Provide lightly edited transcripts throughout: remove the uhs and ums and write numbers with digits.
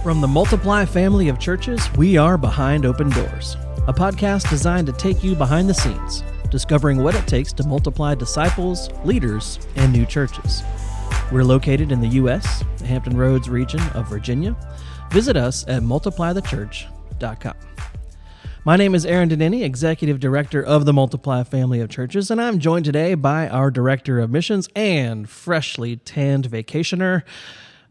From the Multiply family of churches, we are Behind Open Doors, a podcast designed to take you behind the scenes, discovering what it takes to multiply disciples, leaders, and new churches. We're located in the U.S., the Hampton Roads region of Virginia. Visit us at multiplythechurch.com. My name is Aaron Denini, Executive Director of the Multiply family of churches, and I'm joined today by our Director of Missions and freshly tanned vacationer,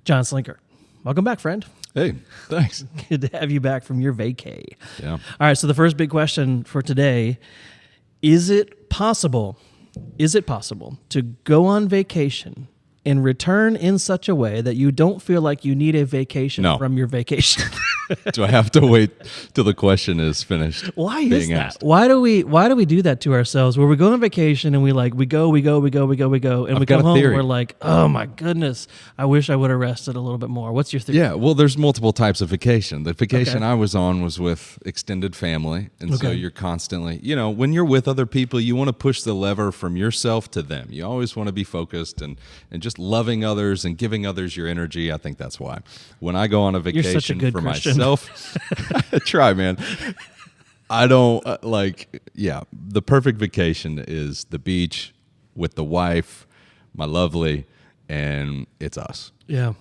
John Slinker. Welcome back, friend. Hey, thanks. Good to have you back from your vacay. Yeah. All right, so the first big question for today, is it possible to go on vacation and return in such a way that you don't feel like you need a vacation from your vacation? Do I have to wait till the question is finished? Why is that? Asked? Why do we do that to ourselves? Where we go on vacation and we go, and we come home and we're like, oh my goodness, I wish I would have rested a little bit more. What's your theory? Yeah, well, there's multiple types of vacation. The vacation I was on was with extended family, and so you're constantly, when you're with other people, you want to push the lever from yourself to them. You always want to be focused and just loving others and giving others your energy. I think that's why. When I go on a vacation you're such a good for Christian. myself, try, man. I don't the perfect vacation is the beach with the wife, my lovely, and it's us. Yeah,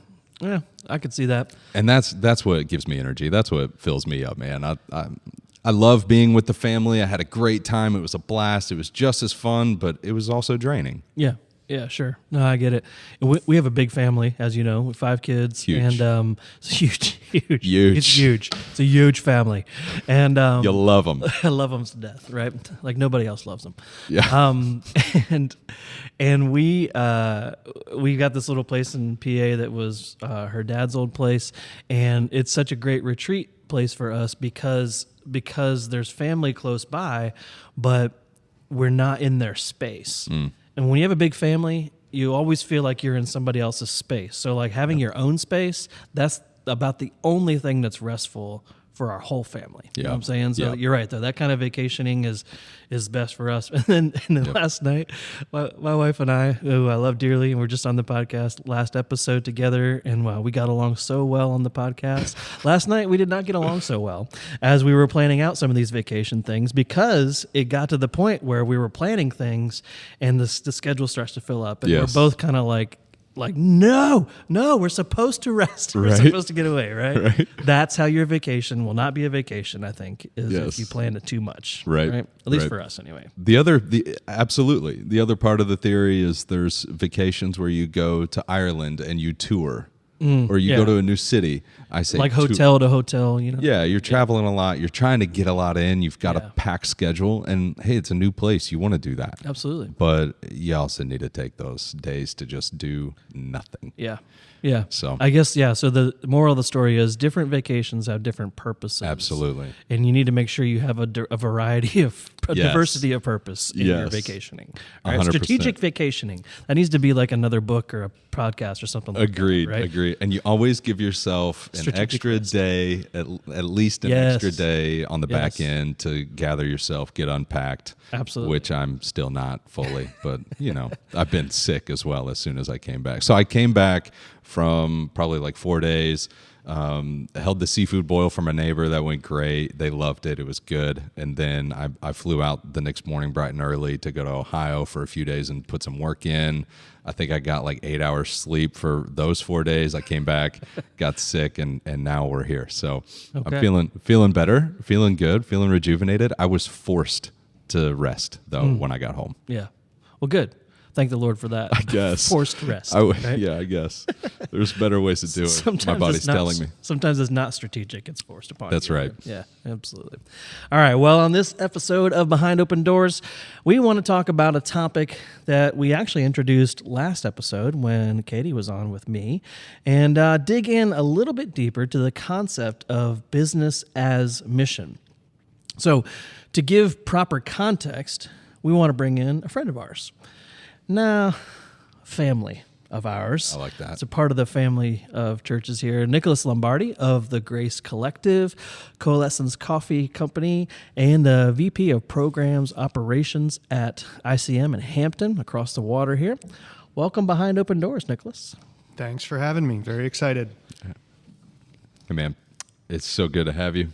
I could see that. And that's what gives me energy. That's what fills me up, man. I love being with the family. I had a great time. It was a blast. It was just as fun, but it was also draining. Yeah, sure. No, I get it. We have a big family, as you know, with 5 kids. Huge. And it's huge. Huge. It's huge. It's a huge family. And you'll love them. I love them to death, right? Like nobody else loves them. Yeah. And we got this little place in PA that was her dad's old place, and it's such a great retreat place for us because there's family close by, but we're not in their space. And when you have a big family, you always feel like you're in somebody else's space. So like having your own space, that's about the only thing that's restful for our whole family. You know what I'm saying? So you're right, though. That kind of vacationing is best for us. And then last night, my wife and I, who I love dearly, and we're just on the podcast last episode together, and wow, we got along so well on the podcast. Last night, we did not get along so well as we were planning out some of these vacation things because it got to the point where we were planning things and the schedule starts to fill up. And we're both kind of like, no, we're supposed to rest. We're supposed to get away, right? That's how your vacation will not be a vacation, I think, is if you plan it too much. Right? At least for us, anyway. Absolutely. The other part of the theory is there's vacations where you go to Ireland and you tour. Or you go to a new city. I say like hotel to hotel, Yeah, you're traveling a lot. You're trying to get a lot in. You've got a packed schedule, and hey, it's a new place. You want to do that. Absolutely. But you also need to take those days to just do nothing. Yeah. So I guess, so the moral of the story is different vacations have different purposes. Absolutely. And you need to make sure you have a variety of diversity of purpose in your vacationing. All right? 100%. Strategic vacationing. That needs to be like another book or a podcast or something like that. Right? Agreed. And you always give yourself an extra day, at least an extra day on the back end to gather yourself, get unpacked. Absolutely. Which I'm still not fully, but I've been sick as well as soon as I came back. So I came back from probably like 4 days, held the seafood boil from a neighbor. That went great. They loved it. It was good. And then I flew out the next morning bright and early to go to Ohio for a few days and put some work in. I think I got like 8 hours sleep for those 4 days. I came back, got sick, and now we're here. So I'm feeling better, feeling good, feeling rejuvenated. I was forced to rest, though, when I got home. Yeah. Well, good. Thank the Lord for that. I guess. Forced rest. Yeah, I guess. There's better ways to do it. Sometimes my body's telling me. Sometimes it's not strategic. It's forced upon you. That's right. Yeah, absolutely. All right. Well, on this episode of Behind Open Doors, we want to talk about a topic that we actually introduced last episode when Katie was on with me and dig in a little bit deeper to the concept of business as mission. So to give proper context, we want to bring in a friend of ours. Now, family of ours. I like that. It's a part of the family of churches here. Nicholas Lombardi of the Grace Collective, Coalescence Coffee Company, and the VP of Programs Operations at ICM in Hampton, across the water here. Welcome behind open doors, Nicholas. Thanks for having me. Very excited. Hey, man, it's so good to have you.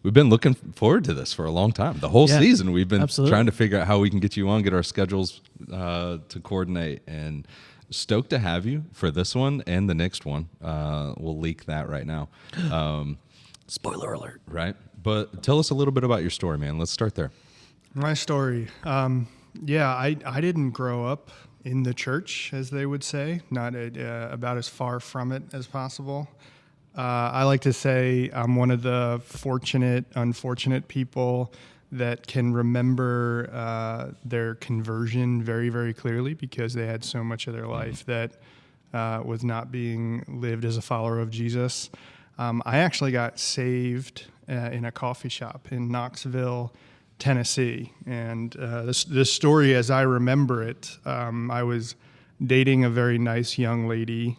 We've been looking forward to this for a long time. The whole season, we've been trying to figure out how we can get you on, get our schedules to coordinate, and stoked to have you for this one and the next one. We'll leak that right now. Spoiler alert. Right? But tell us a little bit about your story, man. Let's start there. My story. I didn't grow up in the church, as they would say, not about as far from it as possible. I like to say I'm one of the fortunate, unfortunate people that can remember their conversion very, very clearly because they had so much of their life that was not being lived as a follower of Jesus. I actually got saved in a coffee shop in Knoxville, Tennessee. And this story, as I remember it, I was dating a very nice young lady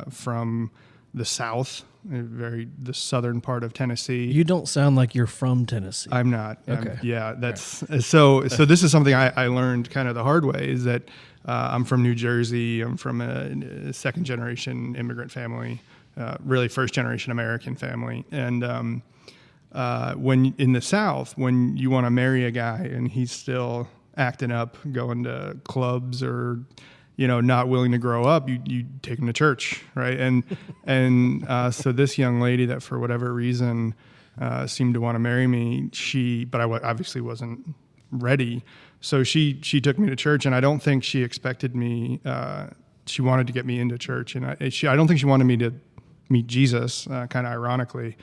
from the South, the southern part of Tennessee. You don't sound like you're from Tennessee. I'm not. Okay. That's so this is something I learned kind of the hard way, is that I'm from New Jersey. I'm from a second generation immigrant family, really first generation American family. And when in the South, when you want to marry a guy and he's still acting up, going to clubs, or not willing to grow up, you take him to church, right? And so this young lady that for whatever reason seemed to want to marry me, but I obviously wasn't ready. So she took me to church, and I don't think she expected me. She wanted to get me into church, and I don't think she wanted me to meet Jesus. Kind of ironically,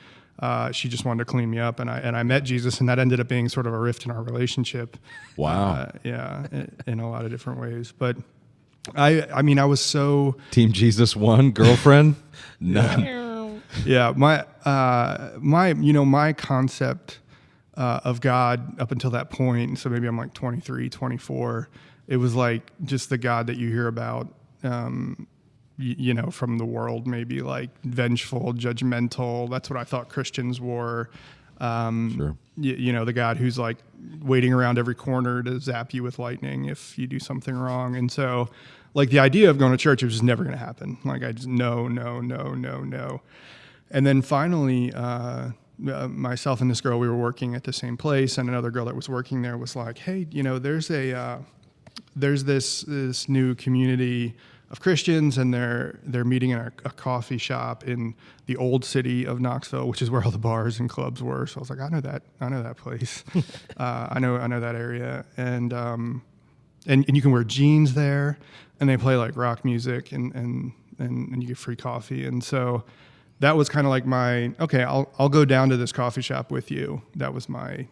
she just wanted to clean me up, and I met Jesus, and that ended up being sort of a rift in our relationship. Wow. In a lot of different ways, but. I mean, I was so Team Jesus 1, girlfriend? None. Yeah, my concept of God up until that point, so maybe I'm like 23, 24, it was like just the God that you hear about, from the world, maybe like vengeful, judgmental. That's what I thought Christians were. Sure. The God who's like waiting around every corner to zap you with lightning if you do something wrong. And so like the idea of going to church was just never going to happen. Like I just, no. And then finally, myself and this girl, we were working at the same place, and another girl that was working there was like, hey, there's this new community of Christians, and they're meeting in a coffee shop in the old city of Knoxville, which is where all the bars and clubs were. So I was like, I know that place. I know that area. And you can wear jeans there, and they play like rock music, and you get free coffee. And so that was kind of like I'll go down to this coffee shop with you. That was my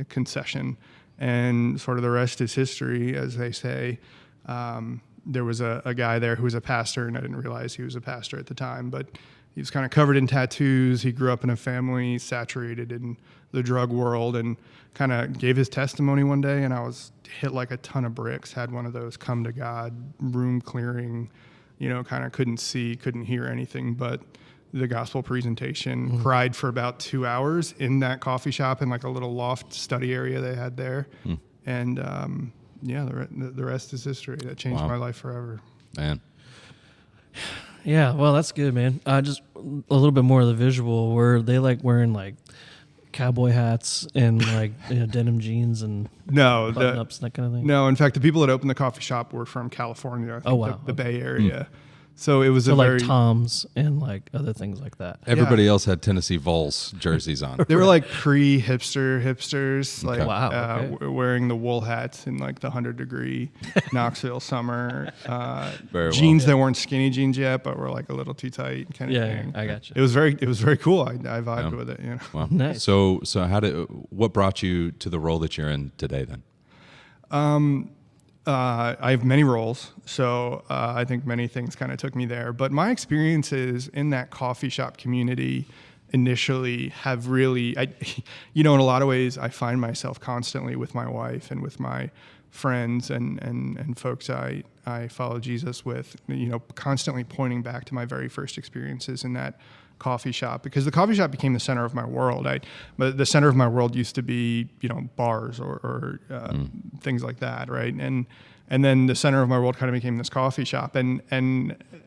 concession. And sort of the rest is history, as they say. There was a guy there who was a pastor, and I didn't realize he was a pastor at the time, but he was kind of covered in tattoos. He grew up in a family saturated in the drug world, and kind of gave his testimony one day, and I was hit like a ton of bricks, had one of those come to God, room clearing, kind of couldn't see, couldn't hear anything but the gospel presentation, cried for about 2 hours in that coffee shop in like a little loft study area they had there. And, the rest is history. That changed my life forever. Man. Yeah, well, that's good, man. Just a little bit more of the visual. Were they like wearing like cowboy hats and like denim jeans and button ups and that kind of thing? No, in fact, the people that opened the coffee shop were from California. I think, oh, wow. The Bay Area. So it was like Toms and like other things like that. Everybody else had Tennessee Vols jerseys on. They were like hipsters, like Wow, wearing the wool hats in like the 100-degree Knoxville summer. Jeans that weren't skinny jeans yet, but were like a little too tight kind of thing. Yeah, I got you. It was very cool. I vibed with it. Wow. Nice. So what brought you to the role that you're in today then? I have many roles, so I think many things kind of took me there. But my experiences in that coffee shop community initially have really, in a lot of ways, I find myself constantly with my wife and with my friends and folks I follow Jesus with, constantly pointing back to my very first experiences in that coffee shop, because the coffee shop became the center of my world. But the center of my world used to be, bars or things like that, right? And And then the center of my world kind of became this coffee shop, and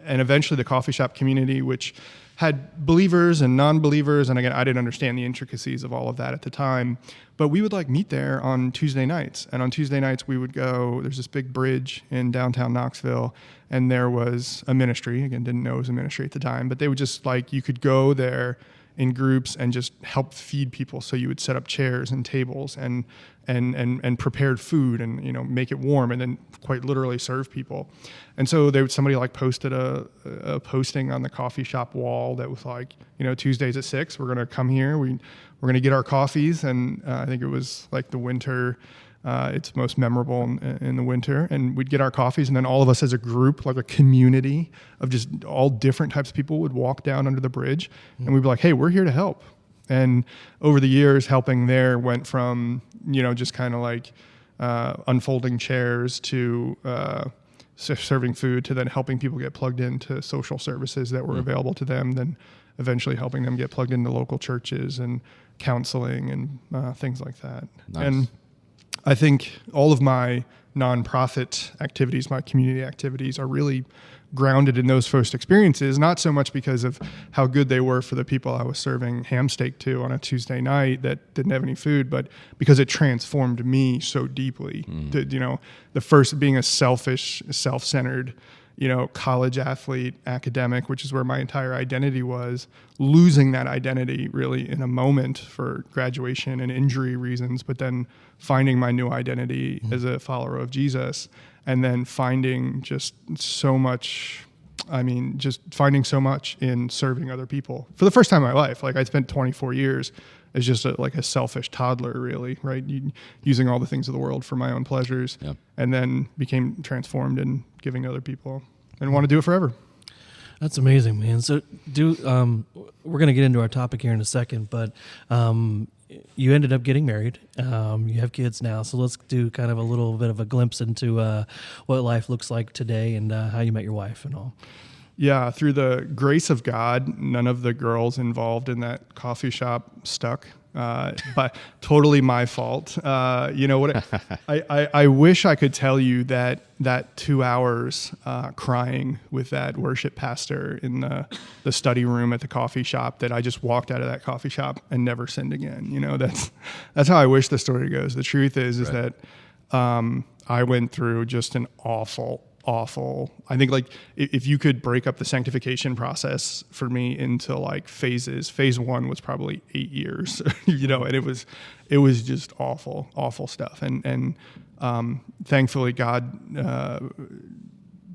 eventually the coffee shop community, which had believers and non-believers, and again, I didn't understand the intricacies of all of that at the time, but we would like meet there on Tuesday nights. And on Tuesday nights we would go, there's this big bridge in downtown Knoxville, and there was a ministry, again, didn't know it was a ministry at the time, but they would just like, you could go there in groups and just help feed people. So you would set up chairs and tables and prepared food and, you know, make it warm and then quite literally serve people. And so somebody like posted a posting on the coffee shop wall that was like, you know, Tuesdays at 6, we're going to come here. We're going to get our coffees. And I think it was like the winter, it's most memorable in the winter, and we'd get our coffees, and then all of us as a group, like a community of just all different types of people, would walk down under the bridge, and we'd be like, hey, we're here to help. And over the years, helping there went from, you know, just kind of like unfolding chairs to serving food, to then helping people get plugged into social services that were available to them, then eventually helping them get plugged into local churches and counseling and things like that. Nice. And I think all of my nonprofit activities, my community activities, are really grounded in those first experiences, not so much because of how good they were for the people I was serving ham steak to on a Tuesday night that didn't have any food, but because it transformed me so deeply. You know, the first being a selfish, self-centered, you know, college athlete, academic, which is where my entire identity was, losing that identity really in a moment for graduation and injury reasons, but then finding my new identity as a follower of Jesus, and then finding just so much, just finding so much in serving other people. For the first time in my life, like I spent 24 years as just like a selfish toddler, really, right? Using all the things of the world for my own pleasures, and then became transformed in giving to other people, and want to do it forever. That's amazing, man. So we're going to get into our topic here in a second, but you ended up getting married. You have kids now, so let's do kind of a little bit of a glimpse into what life looks like today and how you met your wife and all. Yeah, through the grace of God, none of the girls involved in that coffee shop stuck, but totally my fault. You know what? I wish I could tell you that 2 hours crying with that worship pastor in the study room at the coffee shop, that I just walked out of that coffee shop and never sinned again. You know, that's how I wish the story goes. The truth is that I went through just an awful, I think, like, if you could break up the sanctification process for me into like phases, phase 1 was probably 8 years, you know, and it was just awful stuff. And thankfully God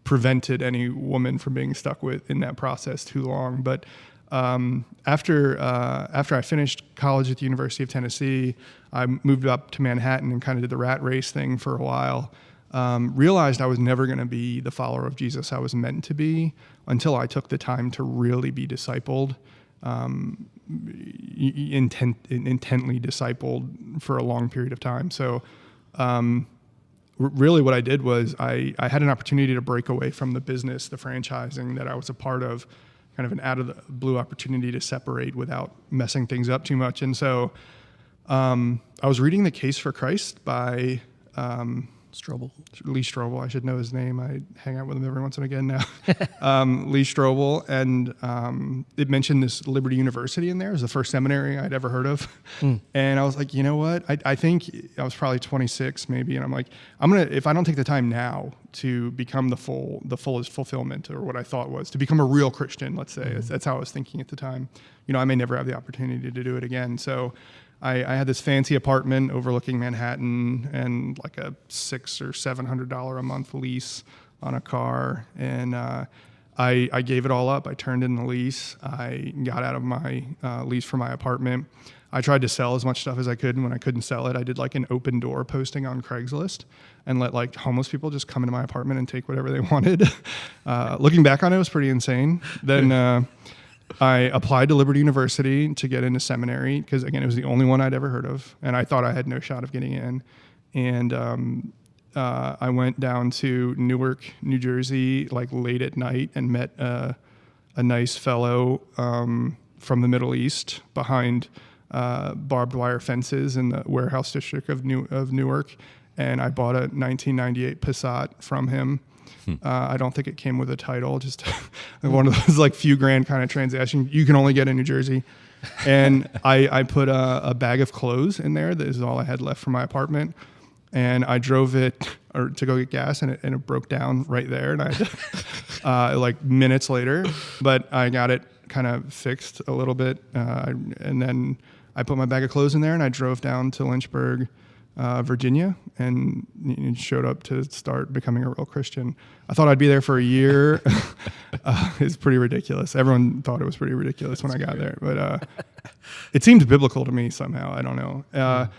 prevented any woman from being stuck in that process too long. But after I finished college at the University of Tennessee, I moved up to Manhattan and kind of did the rat race thing for a while. Realized I was never going to be the follower of Jesus I was meant to be until I took the time to really be discipled, intently discipled for a long period of time. So really what I did was I had an opportunity to break away from the business, the franchising that I was a part of, kind of an out of the blue opportunity to separate without messing things up too much. And so I was reading The Case for Christ by Lee Strobel. I should know his name. I hang out with him every once and again now. Lee Strobel. And it mentioned this Liberty University in there. It was the first seminary I'd ever heard of. And I was like, you know what? I think I was probably 26 maybe. And I'm like, if I don't take the time now to become the fullest fulfillment, or what I thought was to become a real Christian, let's say, that's how I was thinking at the time. You know, I may never have the opportunity to do it again. So I had this fancy apartment overlooking Manhattan and like a $600 or $700 a month lease on a car. And I gave it all up. I turned in the lease. I got out of my lease for my apartment. I tried to sell as much stuff as I could. And when I couldn't sell it, I did like an open door posting on Craigslist and let like homeless people just come into my apartment and take whatever they wanted. Looking back on it, it was pretty insane. Then I applied to Liberty University to get into seminary because, again, it was the only one I'd ever heard of, and I thought I had no shot of getting in. And I went down to Newark, New Jersey, like late at night, and met a nice fellow from the Middle East behind barbed wire fences in the warehouse district of Newark. and I bought a 1998 Passat from him. I don't think it came with a title, just one of those like few grand kind of transaction you can only get in New Jersey. And I put a bag of clothes in there. That is all I had left from my apartment. And I drove it to go get gas, and it broke down right there. And I had to, like minutes later, but I got it kind of fixed a little bit. And then I put my bag of clothes in there, and I drove down to Lynchburg, Virginia, and showed up to start becoming a real Christian. I thought I'd be there for a year. It's pretty ridiculous. Everyone thought it was pretty ridiculous when I got there, but it seemed biblical to me somehow. I don't know.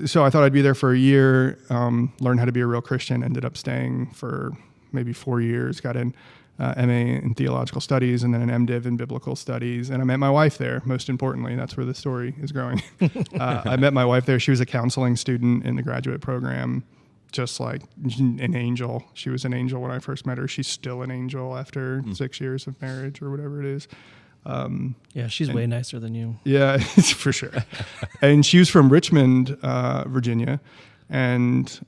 So I thought I'd be there for a year, learn how to be a real Christian, ended up staying for maybe 4 years, got an MA in theological studies and then an MDiv in biblical studies. And I met my wife there, most importantly. That's where the story is growing. I met my wife there. She was a counseling student in the graduate program, just like an angel. She was an angel when I first met her. She's still an angel after 6 years of marriage or whatever it is. Yeah, she's way nicer than you. Yeah, for sure. And she was from Richmond, Virginia. And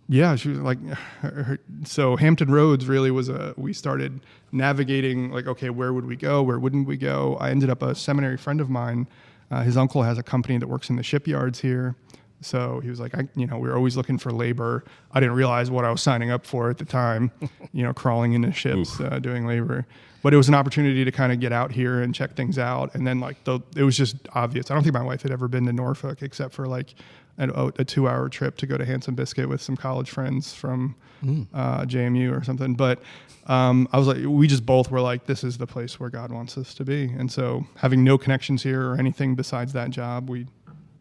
yeah, she was like, so Hampton Roads really was we started navigating like, okay, where would we go? Where wouldn't we go? I ended up a seminary friend of mine. His uncle has a company that works in the shipyards here. So he was like, we were always looking for labor. I didn't realize what I was signing up for at the time, crawling into ships, doing labor. But it was an opportunity to kind of get out here and check things out. And then it was just obvious. I don't think my wife had ever been to Norfolk except for like a 2-hour trip to go to Handsome Biscuit with some college friends from JMU or something. But I was like, we just both were like, this is the place where God wants us to be. And so having no connections here or anything besides that job, we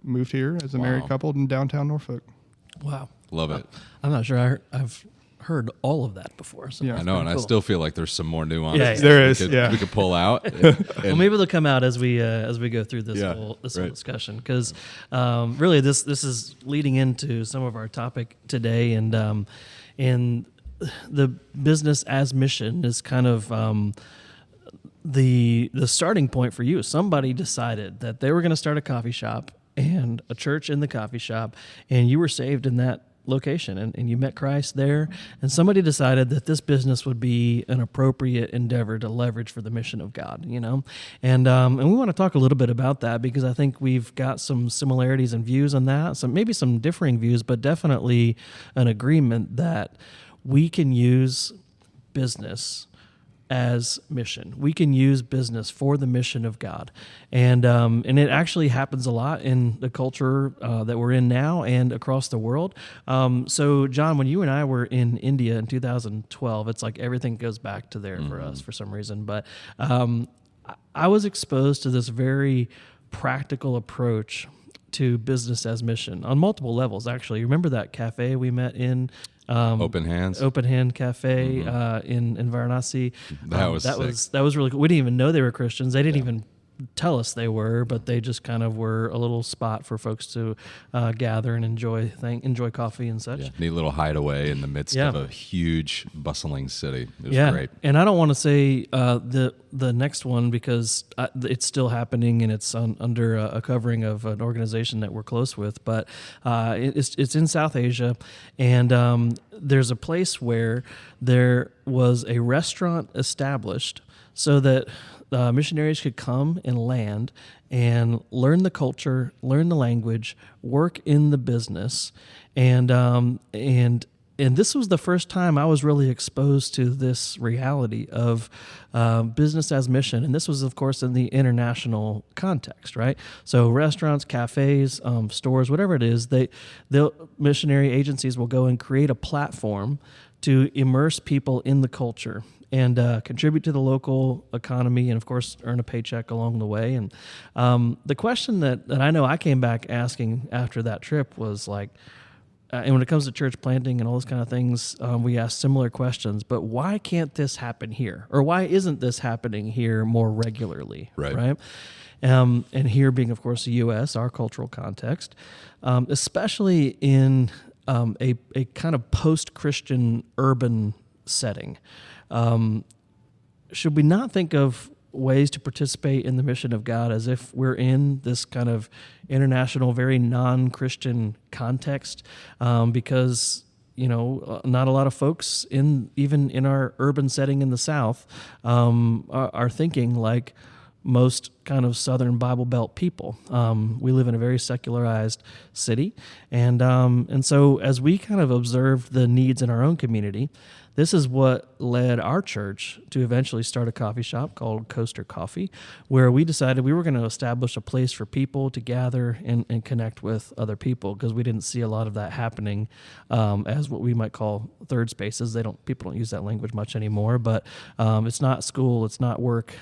moved here as a married couple in downtown Norfolk. Wow. Love it. I'm not sure I've heard all of that before. So Yeah. I know, and cool. I still feel like there's some more nuance. Yeah, there is. We could pull out. Well, maybe they'll come out as we go through this whole discussion, because really this is leading into some of our topic today, and the business as mission is kind of the starting point for you. Somebody decided that they were going to start a coffee shop and a church in the coffee shop, and you were saved in that location, and you met Christ there, and somebody decided that this business would be an appropriate endeavor to leverage for the mission of God, and we want to talk a little bit about that, because I think we've got some similarities and views on that, maybe some differing views, but definitely an agreement that we can use business as mission. We can use business for the mission of God, and it actually happens a lot in the culture that we're in now and across the world. So, John, when you and I were in India in 2012, it's like everything goes back to there for us for some reason. But I was exposed to this very practical approach to business as mission on multiple levels. Actually, remember that cafe we met in? Open Hand Cafe in Varanasi. That was really cool. We didn't even know they were Christians. They didn't even tell us they were, but they just kind of were a little spot for folks to gather and enjoy coffee and such. Yeah. Neat little hideaway in the midst of a huge bustling city. It was great. And I don't want to say the next one, because it's still happening, and it's under a covering of an organization that we're close with, but it's in South Asia, and there's a place where there was a restaurant established so that missionaries could come and land and learn the culture, learn the language, work in the business, and this was the first time I was really exposed to this reality of business as mission. And this was, of course, in the international context, right? So restaurants, cafes, stores, whatever it is, the missionary agencies will go and create a platform to immerse people in the culture and contribute to the local economy, and of course earn a paycheck along the way. And the question that I know I came back asking after that trip was like, and when it comes to church planting and all those kind of things, we ask similar questions, but why can't this happen here? Or why isn't this happening here more regularly? Right? And here being, of course, the U.S., our cultural context, especially in a kind of post-Christian urban setting. Should we not think of ways to participate in the mission of God as if we're in this kind of international, very non-Christian context, because not a lot of folks even in our urban setting in the South are thinking like most kind of Southern Bible Belt people. We live in a very secularized city, and so as we kind of observed the needs in our own community, this is what led our church to eventually start a coffee shop called Coaster Coffee, where we decided we were going to establish a place for people to gather and connect with other people, because we didn't see a lot of that happening as what we might call third spaces. People don't use that language much anymore, but it's not school, it's not work,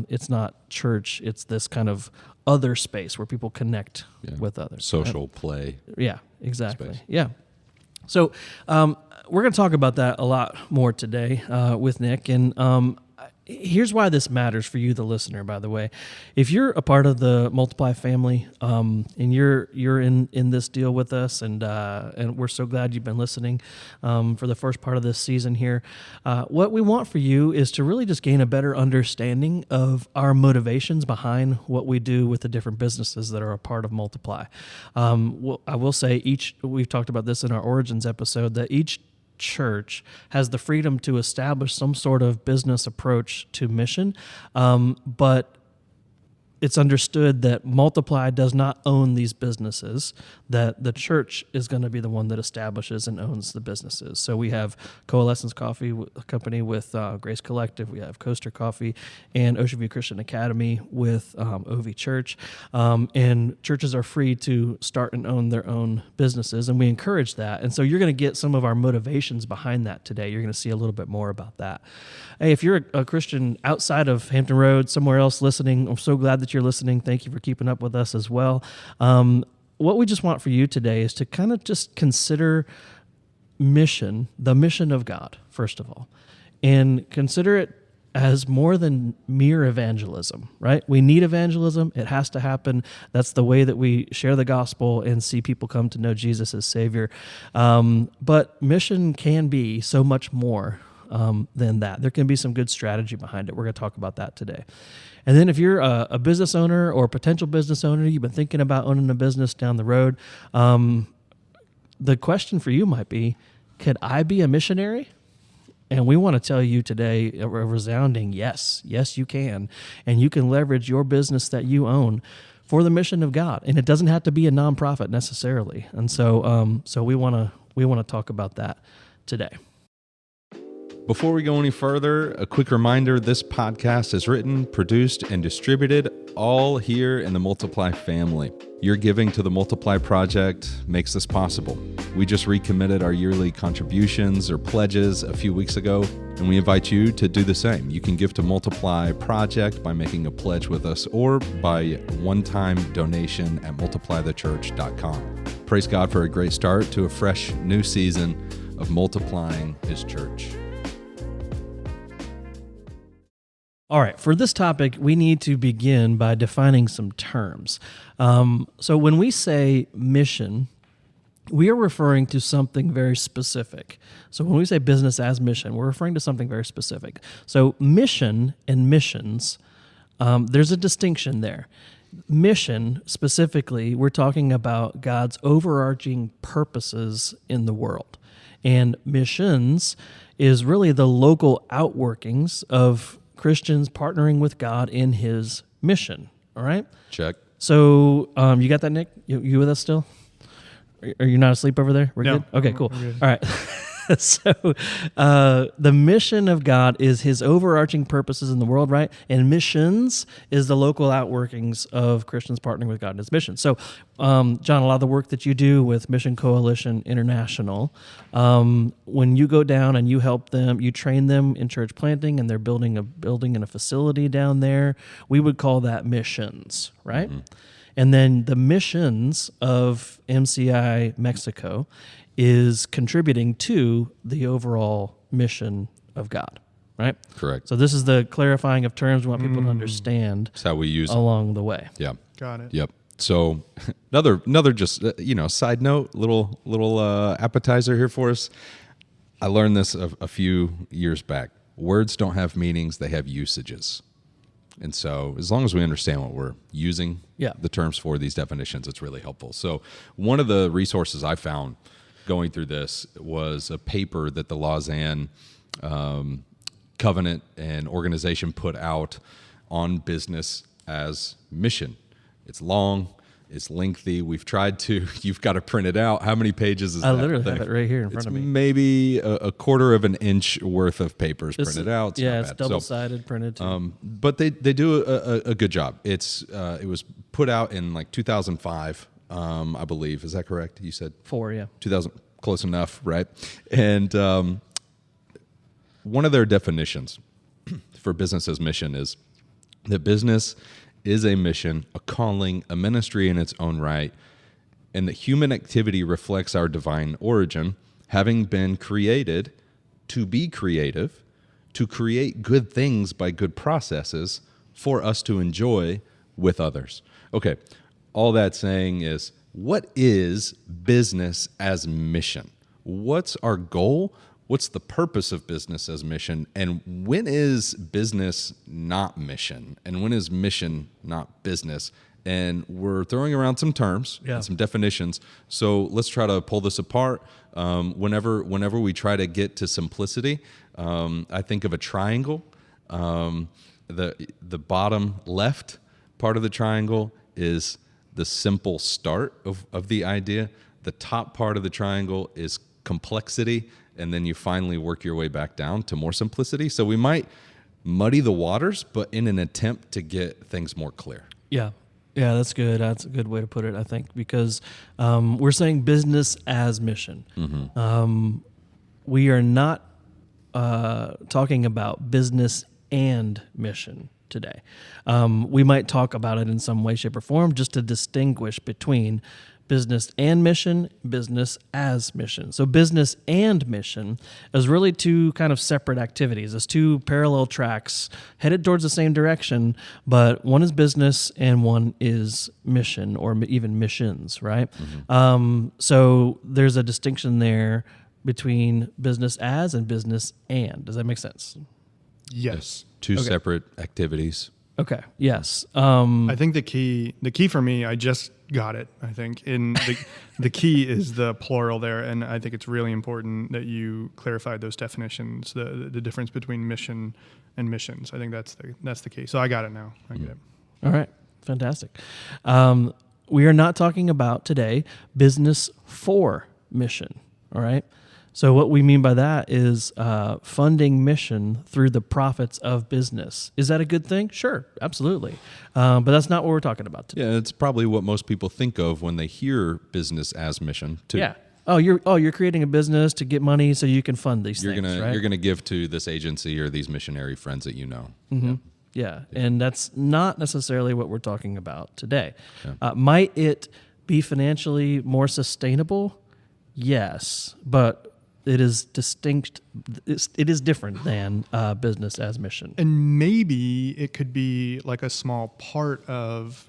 it's not church. It's this kind of other space where people connect with others. Social play. Yeah, exactly. Space. Yeah. So we're going to talk about that a lot more today with Nick. And here's why this matters for you, the listener, by the way. If you're a part of the Multiply family and you're in this deal with us, and we're so glad you've been listening for the first part of this season here, what we want for you is to really just gain a better understanding of our motivations behind what we do with the different businesses that are a part of Multiply. I will say we've talked about this in our Origins episode, that each church has the freedom to establish some sort of business approach to mission, but it's understood that Multiply does not own these businesses, that the church is going to be the one that establishes and owns the businesses. So we have Coalescence Coffee Company with Grace Collective. We have Coaster Coffee and Ocean View Christian Academy with OV Church. And churches are free to start and own their own businesses, and we encourage that. And so you're going to get some of our motivations behind that today. You're going to see a little bit more about that. Hey, if you're a Christian outside of Hampton Road, somewhere else listening, I'm so glad that you're listening. Thank you for keeping up with us as well. What we just want for you today is to kind of just consider the mission of God, first of all, and consider it as more than mere evangelism, right? We need evangelism. It has to happen. That's the way that we share the gospel and see people come to know Jesus as Savior. But mission can be so much more than that. There can be some good strategy behind it. We're going to talk about that today. And then if you're a business owner or a potential business owner, you've been thinking about owning a business down the road, the question for you might be, could I be a missionary? And we want to tell you today a resounding yes. Yes, you can. And you can leverage your business that you own for the mission of God. And it doesn't have to be a nonprofit necessarily. And so we want to talk about that today. Before we go any further, a quick reminder, this podcast is written, produced, and distributed all here in the Multiply family. Your giving to the Multiply Project makes this possible. We just recommitted our yearly contributions or pledges a few weeks ago, and we invite you to do the same. You can give to Multiply Project by making a pledge with us or by one-time donation at multiplythechurch.com. Praise God for a great start to a fresh new season of multiplying His church. All right, for this topic, we need to begin by defining some terms. So when we say mission, we are referring to something very specific. So when we say business as mission, we're referring to something very specific. So mission and missions, there's a distinction there. Mission, specifically, we're talking about God's overarching purposes in the world. And missions is really the local outworkings of Christians partnering with God in His mission. All right? Check. So you got that, Nick? You with us still? Are you not asleep over there? We're No. good? Okay, cool. All right. So the mission of God is His overarching purposes in the world, right? And missions is the local outworkings of Christians partnering with God in His mission. So, John, a lot of the work that you do with Mission Coalition International, when you go down and you help them, you train them in church planting, and they're building a building and a facility down there, we would call that missions, right? Mm-hmm. And then the missions of MCI Mexico is contributing to the overall mission of God, right? Correct. So this is the clarifying of terms we want people to understand. That's how we use along the way. Yeah. Got it. Yep. So another just side note, little appetizer here for us. I learned this a few years back. Words don't have meanings; they have usages. And so as long as we understand what we're using, Yeah. the terms for these definitions, it's really helpful. So one of the resources I found going through this was a paper that the Lausanne Covenant and organization put out on business as mission. It's long, it's lengthy. We've tried to, you've got to print it out. How many pages is that? I literally have it right here in front of me. Maybe a quarter of an inch worth of papers printed out. It's double-sided printed too. But they do a good job. It was put out in like 2005, I believe. Is that correct? You said 4, yeah. 2000, close enough, right? And one of their definitions for business as mission is that business is a mission, a calling, a ministry in its own right, and that human activity reflects our divine origin, having been created to be creative, to create good things by good processes for us to enjoy with others. Okay, all that saying is, what is business as mission? What's our goal? What's the purpose of business as mission? And when is business not mission? And when is mission not business? And we're throwing around some terms and some definitions. So let's try to pull this apart. Whenever we try to get to simplicity, I think of a triangle. The bottom left part of the triangle is the simple start of the idea. The top part of the triangle is complexity, and then you finally work your way back down to more simplicity. So we might muddy the waters, but in an attempt to get things more clear. Yeah. Yeah, that's good. That's a good way to put it, I think, because we're saying business as mission. Mm-hmm. We are not talking about business and mission today. We might talk about it in some way, shape, or form just to distinguish between business and mission, business as mission. So business and mission is really two kind of separate activities. It's two parallel tracks headed towards the same direction, but one is business and one is mission, or even missions, right? Mm-hmm. So there's a distinction there between business as and business and. Does that make sense? Yes. Two separate activities. Okay. Yes. I think the key for me, I just got it. I think the key is the plural there, and I think it's really important that you clarified those definitions, the difference between mission and missions. I think that's the key. So I got it now. I get it. All right. Fantastic. We are not talking about today business for mission. All right. So what we mean by that is funding mission through the profits of business. Is that a good thing? Sure, absolutely. But that's not what we're talking about today. Yeah, it's probably what most people think of when they hear business as mission too. Yeah. You're creating a business to get money so you can fund these things, right? You're gonna give to this agency or these missionary friends that you know. Mm-hmm. Yeah, and that's not necessarily what we're talking about today. Yeah. Might it be financially more sustainable? Yes, but it is distinct. It is different than business as mission. And maybe it could be like a small part of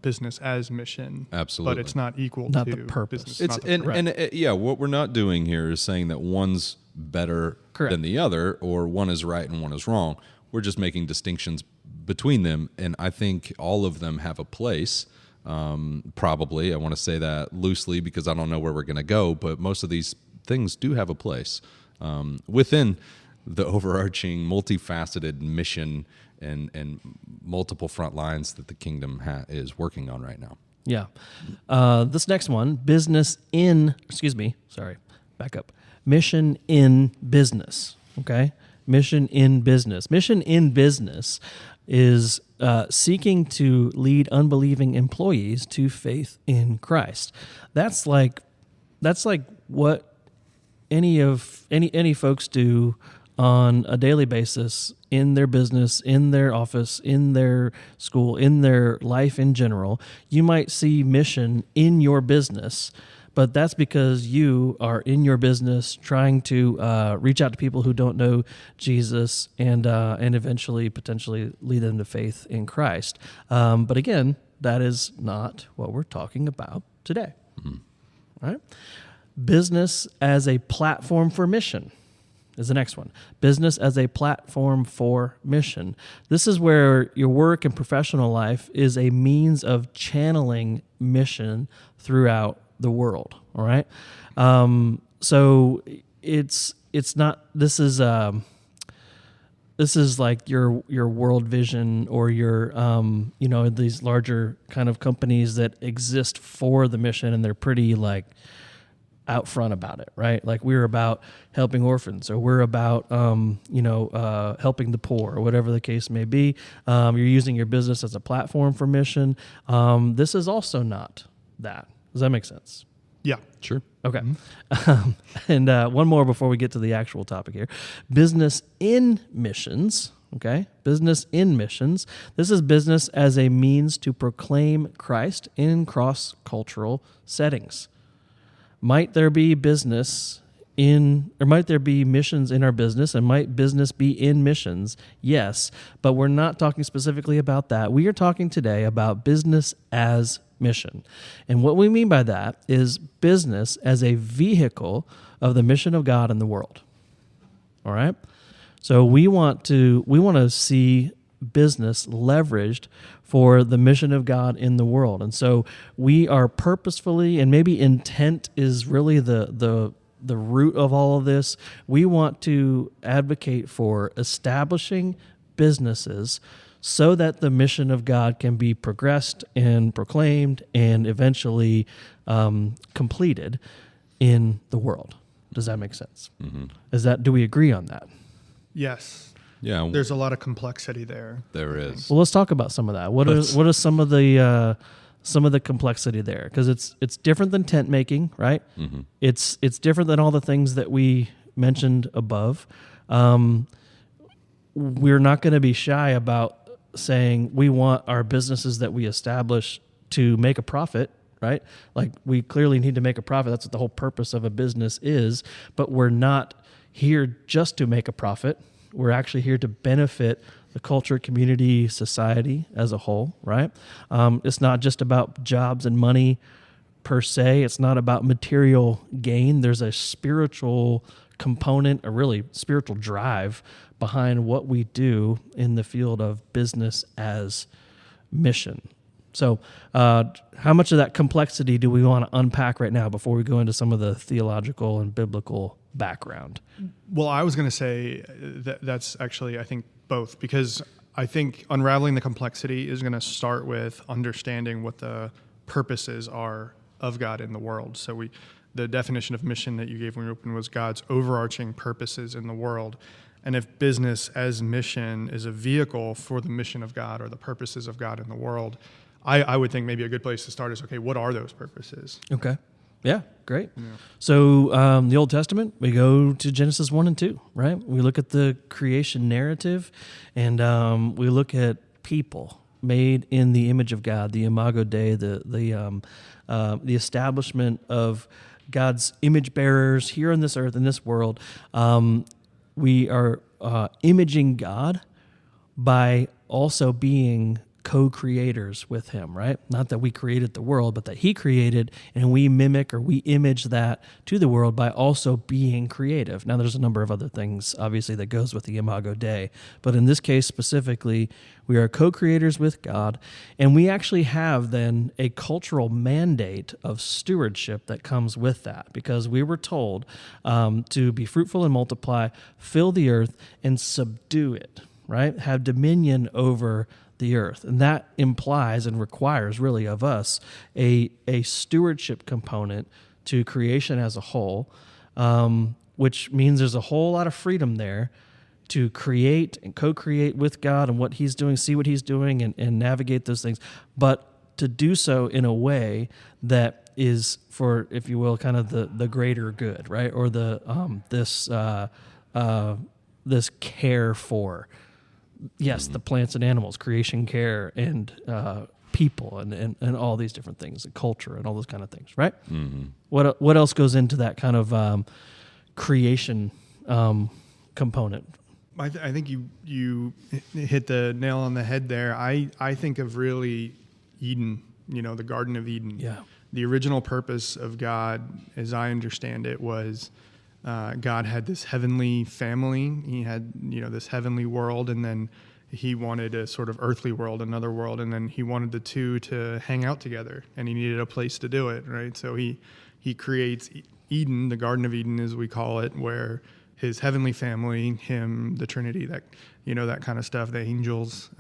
business as mission. Absolutely. But it's not equal not to the purpose. business. What we're not doing here is saying that one's better than the other, or one is right and one is wrong. We're just making distinctions between them, and I think all of them have a place. Probably, I want to say that loosely because I don't know where we're going to go, but most of these things do have a place within the overarching, multifaceted mission and multiple front lines that the kingdom is working on right now. Yeah. This next one, mission in business, okay? Mission in business. Mission in business is seeking to lead unbelieving employees to faith in Christ. That's like what any folks do on a daily basis in their business, in their office, in their school, in their life in general. You might see mission in your business, but that's because you are in your business trying to reach out to people who don't know Jesus and eventually potentially lead them to faith in Christ. But again, that is not what we're talking about today. Mm-hmm. All right? Business as a platform for mission. is the next one. Business as a platform for mission. This is where your work and professional life is a means of channeling mission throughout the world. All right. So it's not. This is like your world vision or your these larger kind of companies that exist for the mission, and they're pretty like out front about it, right? Like we're about helping orphans, or we're about helping the poor, or whatever the case may be. You're using your business as a platform for mission. This is also not that. Does that make sense? Yeah. Sure. Okay. And one more before we get to the actual topic here. Business in missions. Okay. Business in missions. This is business as a means to proclaim Christ in cross-cultural settings. Might there be missions in our business, and might business be in missions? Yes, but we're not talking specifically about that. We are talking today about business as mission. And what we mean by that is business as a vehicle of the mission of God in the world. All right? So we want to see business leveraged for the mission of God in the world. And so we are purposefully, and maybe intent is really the root of all of this. We want to advocate for establishing businesses so that the mission of God can be progressed and proclaimed and eventually completed in the world. Does that make sense? Mm-hmm. Do we agree on that? Yes. Yeah. There's a lot of complexity there. There is. Well, let's talk about some of that. What are some of the complexity there? Because it's different than tent making, right? Mm-hmm. It's different than all the things that we mentioned above. We're not going to be shy about saying we want our businesses that we establish to make a profit, right? Like we clearly need to make a profit. That's what the whole purpose of a business is. But we're not here just to make a profit. We're actually here to benefit the culture, community, society as a whole, right? It's not just about jobs and money per se. It's not about material gain. There's a spiritual component, a really spiritual drive behind what we do in the field of business as mission. So how much of that complexity do we want to unpack right now before we go into some of the theological and biblical background? Well, I was going to say that's actually, I think, both, because I think unraveling the complexity is going to start with understanding what the purposes are of God in the world. So the definition of mission that you gave when we opened was God's overarching purposes in the world. And if business as mission is a vehicle for the mission of God or the purposes of God in the world, I would think maybe a good place to start is, okay, what are those purposes? Okay. Yeah, great. Yeah. So the Old Testament, we go to Genesis 1 and 2, right? We look at the creation narrative, and we look at people made in the image of God, the imago Dei, the establishment of God's image bearers here on this earth, in this world. We are imaging God by also being co-creators with him, right? Not that we created the world, but that he created, and we mimic or we image that to the world by also being creative. Now, there's a number of other things, obviously, that goes with the imago Dei, but in this case specifically, we are co-creators with God, and we actually have then a cultural mandate of stewardship that comes with that, because we were told to be fruitful and multiply, fill the earth, and subdue it, right? Have dominion over the earth. And that implies and requires really of us a stewardship component to creation as a whole, which means there's a whole lot of freedom there to create and co-create with God and what he's doing, see what he's doing and navigate those things, but to do so in a way that is for, if you will, kind of the greater good, right? Or the this care for, yes, the plants and animals, creation care, and people, and all these different things, and culture, and all those kind of things, right? Mm-hmm. What else goes into that kind of creation component? I think you hit the nail on the head there. I think of really Eden, the Garden of Eden. Yeah. The original purpose of God, as I understand it, was God had this heavenly family. He had, this heavenly world, and then he wanted a sort of earthly world, another world, and then he wanted the two to hang out together, and he needed a place to do it, right? So he creates Eden, the Garden of Eden, as we call it, where his heavenly family, him, the Trinity, that that kind of stuff, the angels,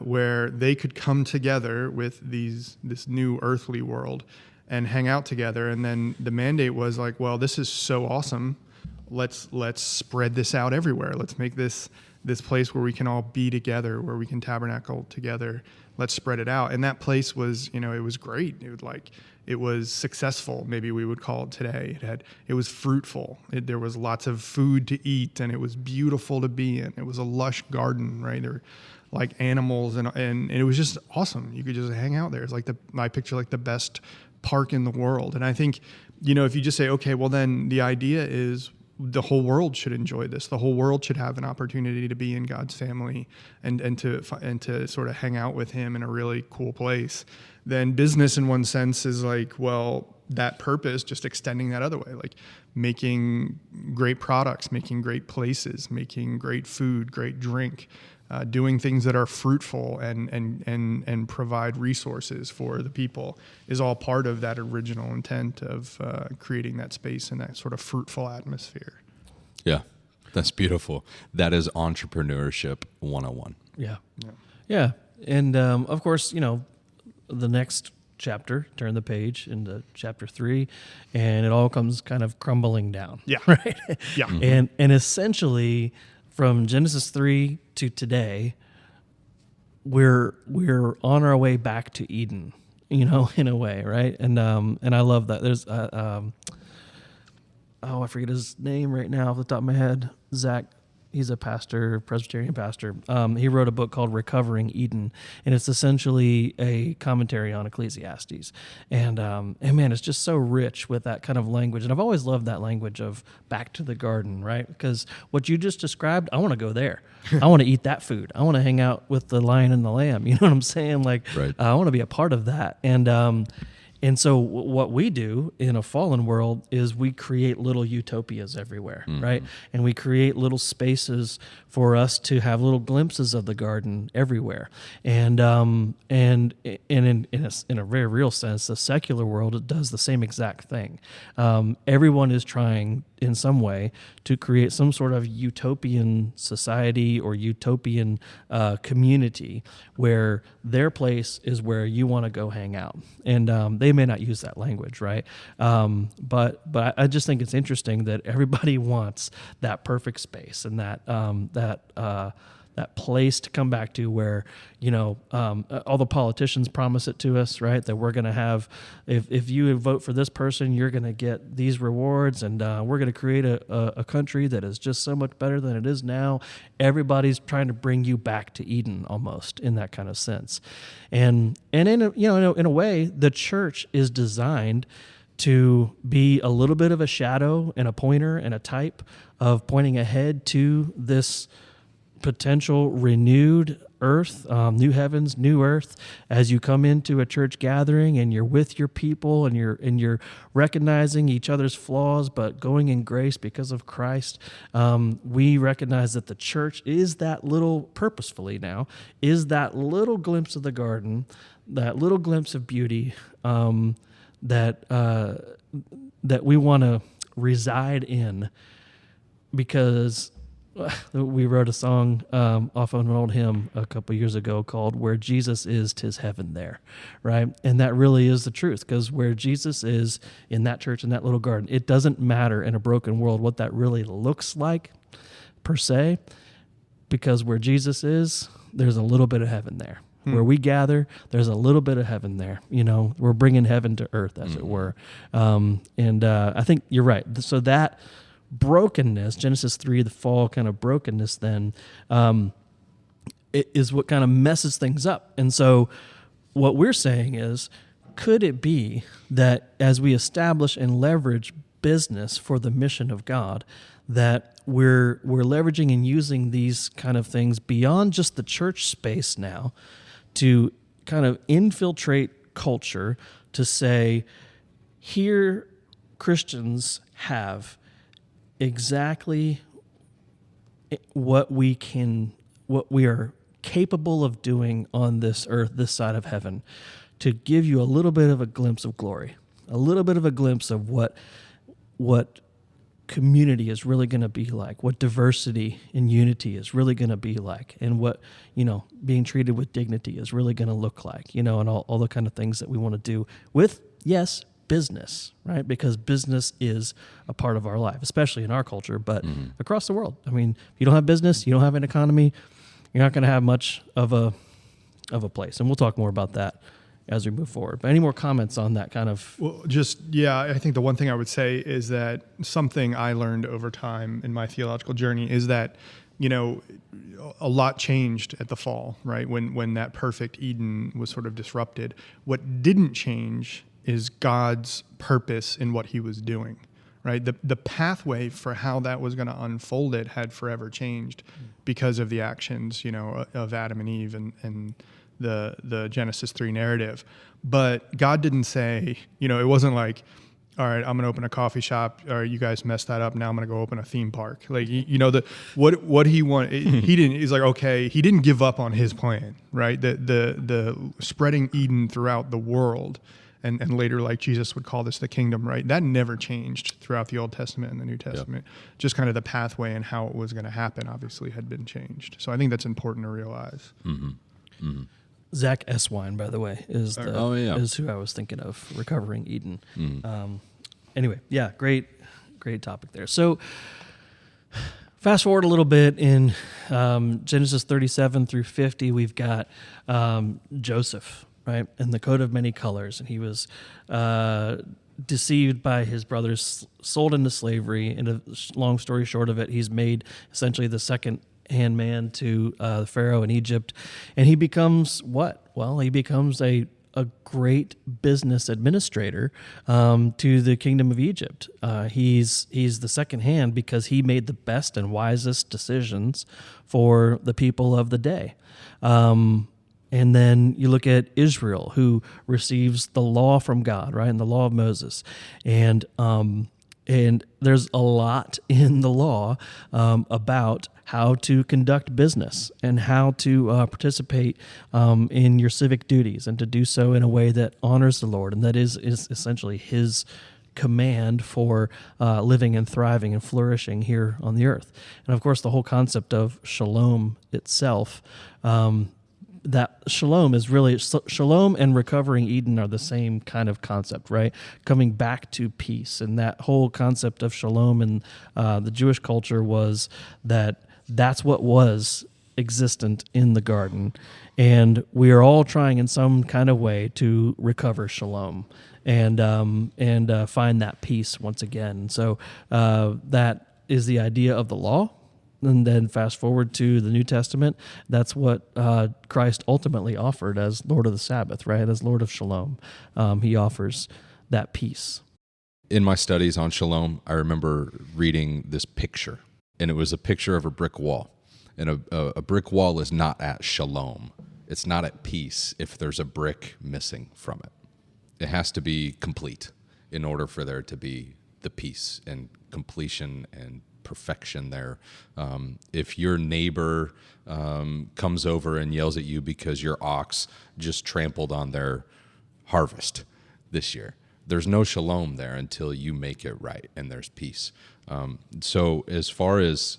where they could come together with this new earthly world and hang out together. And then the mandate was like, well, this is so awesome. Let's spread this out everywhere. Let's make this place where we can all be together, where we can tabernacle together. Let's spread it out. And that place was, it was great. It was successful, maybe we would call it today. It was fruitful. There was lots of food to eat, and it was beautiful to be in. It was a lush garden, right? There were like animals, and it was just awesome. You could just hang out there. It's like I picture like the best park in the world. And I think, if you just say, okay, well then the idea is the whole world should enjoy this. The whole world should have an opportunity to be in God's family and to sort of hang out with him in a really cool place. Then business in one sense is like, well, that purpose, just extending that other way, like making great products, making great places, making great food, great drink, doing things that are fruitful and provide resources for the people is all part of that original intent of creating that space and that sort of fruitful atmosphere. Yeah, that's beautiful. That is entrepreneurship 101. Yeah. And of course, the next chapter, turn the page into chapter 3, and it all comes kind of crumbling down. Yeah. Right. Yeah. Mm-hmm. And essentially, from Genesis 3 to today, we're on our way back to Eden, in a way, right? And I love that. There's I forget his name right now off the top of my head. Zach. He's a pastor, Presbyterian pastor. He wrote a book called Recovering Eden, and it's essentially a commentary on Ecclesiastes. And man, it's just so rich with that kind of language. And I've always loved that language of back to the garden, right? Because what you just described, I want to go there. I want to eat that food. I want to hang out with the lion and the lamb. You know what I'm saying? Like, right. I want to be a part of that. And so what we do in a fallen world is we create little utopias everywhere, right? And we create little spaces for us to have little glimpses of the garden everywhere. And in a very real sense, the secular world, it does the same exact thing. Everyone is trying in some way to create some sort of utopian society or utopian community where their place is where you want to go hang out. And they may not use that language, right? But I just think it's interesting that everybody wants that perfect space and that place to come back to where, all the politicians promise it to us, right? That we're going to have, if you vote for this person, you're going to get these rewards, and we're going to create a country that is just so much better than it is now. Everybody's trying to bring you back to Eden almost in that kind of sense. And in a way, the church is designed to be a little bit of a shadow and a pointer and a type of pointing ahead to this potential renewed earth, new heavens, new earth, as you come into a church gathering and you're with your people and you're recognizing each other's flaws, but going in grace because of Christ. We recognize that the church is that little, purposefully now, is that little glimpse of the garden, that little glimpse of beauty that we want to reside in, because we wrote a song off of an old hymn a couple years ago called "Where Jesus Is, 'Tis Heaven There," right? And that really is the truth, because where Jesus is in that church, in that little garden, it doesn't matter in a broken world what that really looks like per se, because where Jesus is, there's a little bit of heaven there. Where we gather, there's a little bit of heaven there. We're bringing heaven to earth, as it were. And I think you're right. So that brokenness, Genesis 3, the fall kind of brokenness then, it is what kind of messes things up. And so what we're saying is, could it be that as we establish and leverage business for the mission of God, that we're leveraging and using these kind of things beyond just the church space now to kind of infiltrate culture, to say, here Christians have exactly what we are capable of doing on this earth, this side of heaven, to give you a little bit of a glimpse of glory, a little bit of a glimpse of what community is really going to be like, what diversity and unity is really going to be like, and what, being treated with dignity is really going to look like, and all the kind of things that we want to do with, yes, business, right? Because business is a part of our life, especially in our culture, but across the world. I mean, if you don't have business, you don't have an economy, you're not going to have much of a place. And we'll talk more about that as we move forward. But any more comments on that kind of? Well, I think the one thing I would say is that something I learned over time in my theological journey is that, a lot changed at the fall, right? When that perfect Eden was sort of disrupted. What didn't change is God's purpose in what he was doing, right? The pathway for how that was going to unfold it had forever changed because of the actions, of Adam and Eve and the Genesis 3 narrative. But God didn't say, it wasn't like, all right, I'm going to open a coffee shop, or you guys messed that up, now I'm going to go open a theme park. Like, what he wanted, he didn't, he's like, okay, he didn't give up on his plan, right? The spreading Eden throughout the world, and later, like Jesus would call this the kingdom, right? That never changed throughout the Old Testament and the New Testament. Yep. Just kind of the pathway and how it was going to happen obviously had been changed. So I think that's important to realize. Mm-hmm. Mm-hmm. Zach Eswine, by the way, is who I was thinking of, Recovering Eden. Mm-hmm. Anyway, yeah, great topic there. So fast forward a little bit in Genesis 37 through 50, we've got Joseph, right, in the coat of many colors, and he was deceived by his brothers, sold into slavery. And a long story short of it, he's made essentially the second-hand man to the Pharaoh in Egypt, and he becomes what? Well, he becomes a great business administrator to the kingdom of Egypt. He's the second hand because he made the best and wisest decisions for the people of the day. And then you look at Israel, who receives the law from God, right, and the law of Moses, and there's a lot in the law about how to conduct business and how to participate in your civic duties, and to do so in a way that honors the Lord, and that is essentially His command for living and thriving and flourishing here on the earth. And of course, the whole concept of shalom itself. That shalom is really, shalom and recovering Eden are the same kind of concept, right? Coming back to peace. And that whole concept of shalom in the Jewish culture was that's what was existent in the garden. And we are all trying in some kind of way to recover shalom and find that peace once again. So that is the idea of the law. And then fast forward to the New Testament, that's what Christ ultimately offered as Lord of the Sabbath, right? As Lord of Shalom. He offers that peace. In my studies on shalom, I remember reading this picture, and it was a picture of a brick wall. And a brick wall is not at shalom. It's not at peace if there's a brick missing from it. It has to be complete in order for there to be the peace and completion and perfection there. If your neighbor comes over and yells at you because your ox just trampled on their harvest this year, there's no shalom there until you make it right and there's peace. So as far as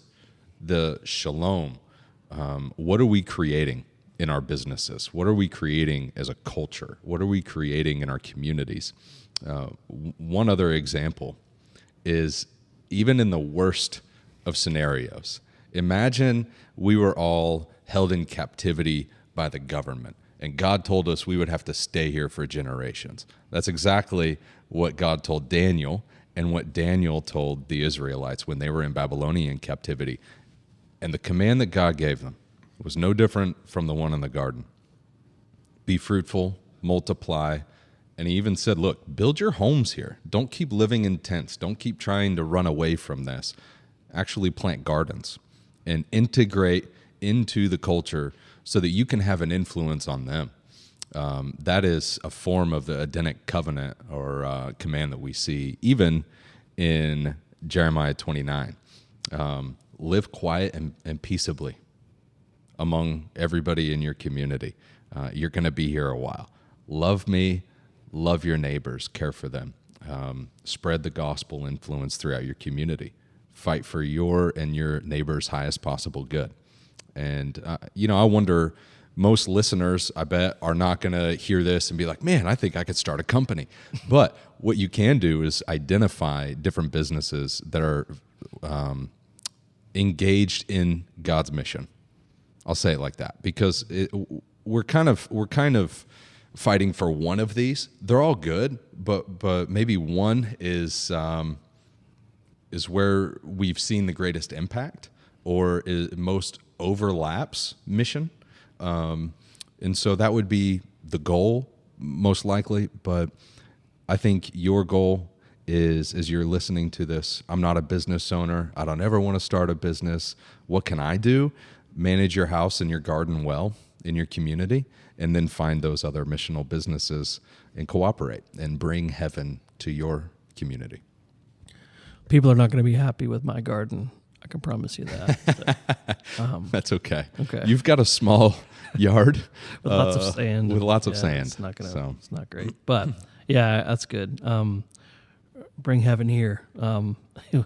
the shalom, what are we creating in our businesses? What are we creating as a culture? What are we creating in our communities? One other example is, even in the worst of scenarios, imagine we were all held in captivity by the government, and God told us we would have to stay here for generations. That's exactly what God told Daniel, and what Daniel told the Israelites when they were in Babylonian captivity. And the command that God gave them was no different from the one in the garden. Be fruitful, multiply. And he even said, look, build your homes here. Don't keep living in tents. Don't keep trying to run away from this. Actually plant gardens and integrate into the culture so that you can have an influence on them. That is a form of the Edenic covenant or command that we see even in Jeremiah 29. Live quiet and peaceably among everybody in your community. You're going to be here a while. Love me, love your neighbors, care for them. Spread the gospel influence throughout your community. Fight for your and your neighbor's highest possible good. And, I wonder, most listeners, I bet, are not going to hear this and be like, man, I think I could start a company. But what you can do is identify different businesses that are engaged in God's mission. I'll say it like that, because we're kind of fighting for one of these. They're all good, but maybe one is where we've seen the greatest impact, or most overlaps mission. And so that would be the goal, most likely. But I think your goal is, as you're listening to this, I'm not a business owner. I don't ever want to start a business. What can I do? Manage your house and your garden well in your community, and then find those other missional businesses and cooperate and bring heaven to your community. People are not going to be happy with my garden. I can promise you that. That's okay. Okay. You've got a small yard With lots of sand. With lots of sand. It's not great. But yeah, that's good. Bring heaven here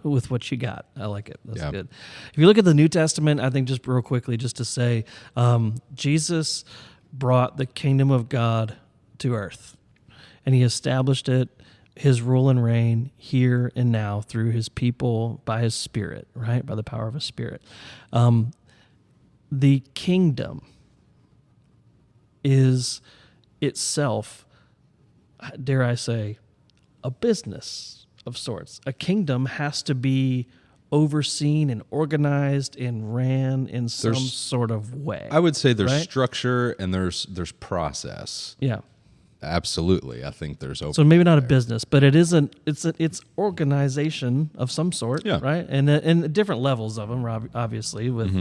with what you got. I like it. That's good. If you look at the New Testament, I think just real quickly, just to say, Jesus brought the kingdom of God to earth, and he established it, his rule and reign here and now through his people by his Spirit, right? By the power of his Spirit. The kingdom is itself, dare I say, a business of sorts. A kingdom has to be overseen and organized and ran in some sort of way. I would say there's right? structure and there's process. Yeah. Absolutely. I think there's So maybe not a business, but it isn't. It's organization of some sort, Yeah. right? And different levels of them, obviously, with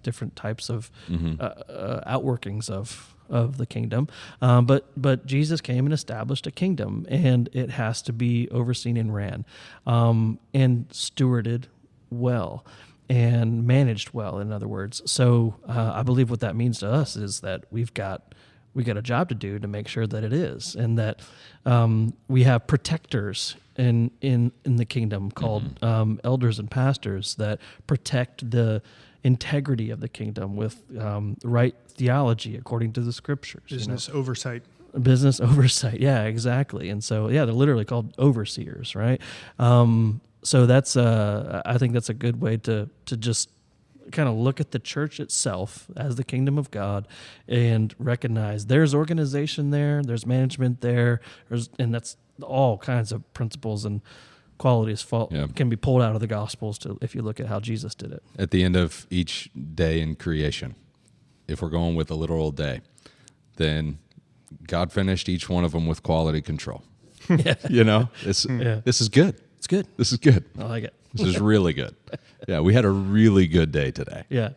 different types of outworkings of the kingdom. But Jesus came and established a kingdom, and it has to be overseen and ran, and stewarded well, and managed well. In other words, so I believe what that means to us is that we got a job to do to make sure that it is, and that we have protectors in the kingdom called elders and pastors that protect the integrity of the kingdom with right theology according to the scriptures. Business oversight. Business oversight, yeah, exactly. And so, yeah, they're literally called overseers, right? So that's I think that's a good way to just kind of look at the church itself as the kingdom of God and recognize there's organization there, there's management there, and that's all kinds of principles and qualities can be pulled out of the Gospels if you look at how Jesus did it. At the end of each day in creation, if we're going with a literal day, then God finished each one of them with quality control. Yeah. This is good. It's good. This is good. I like it. This is really good. Yeah, we had a really good day today. Yeah.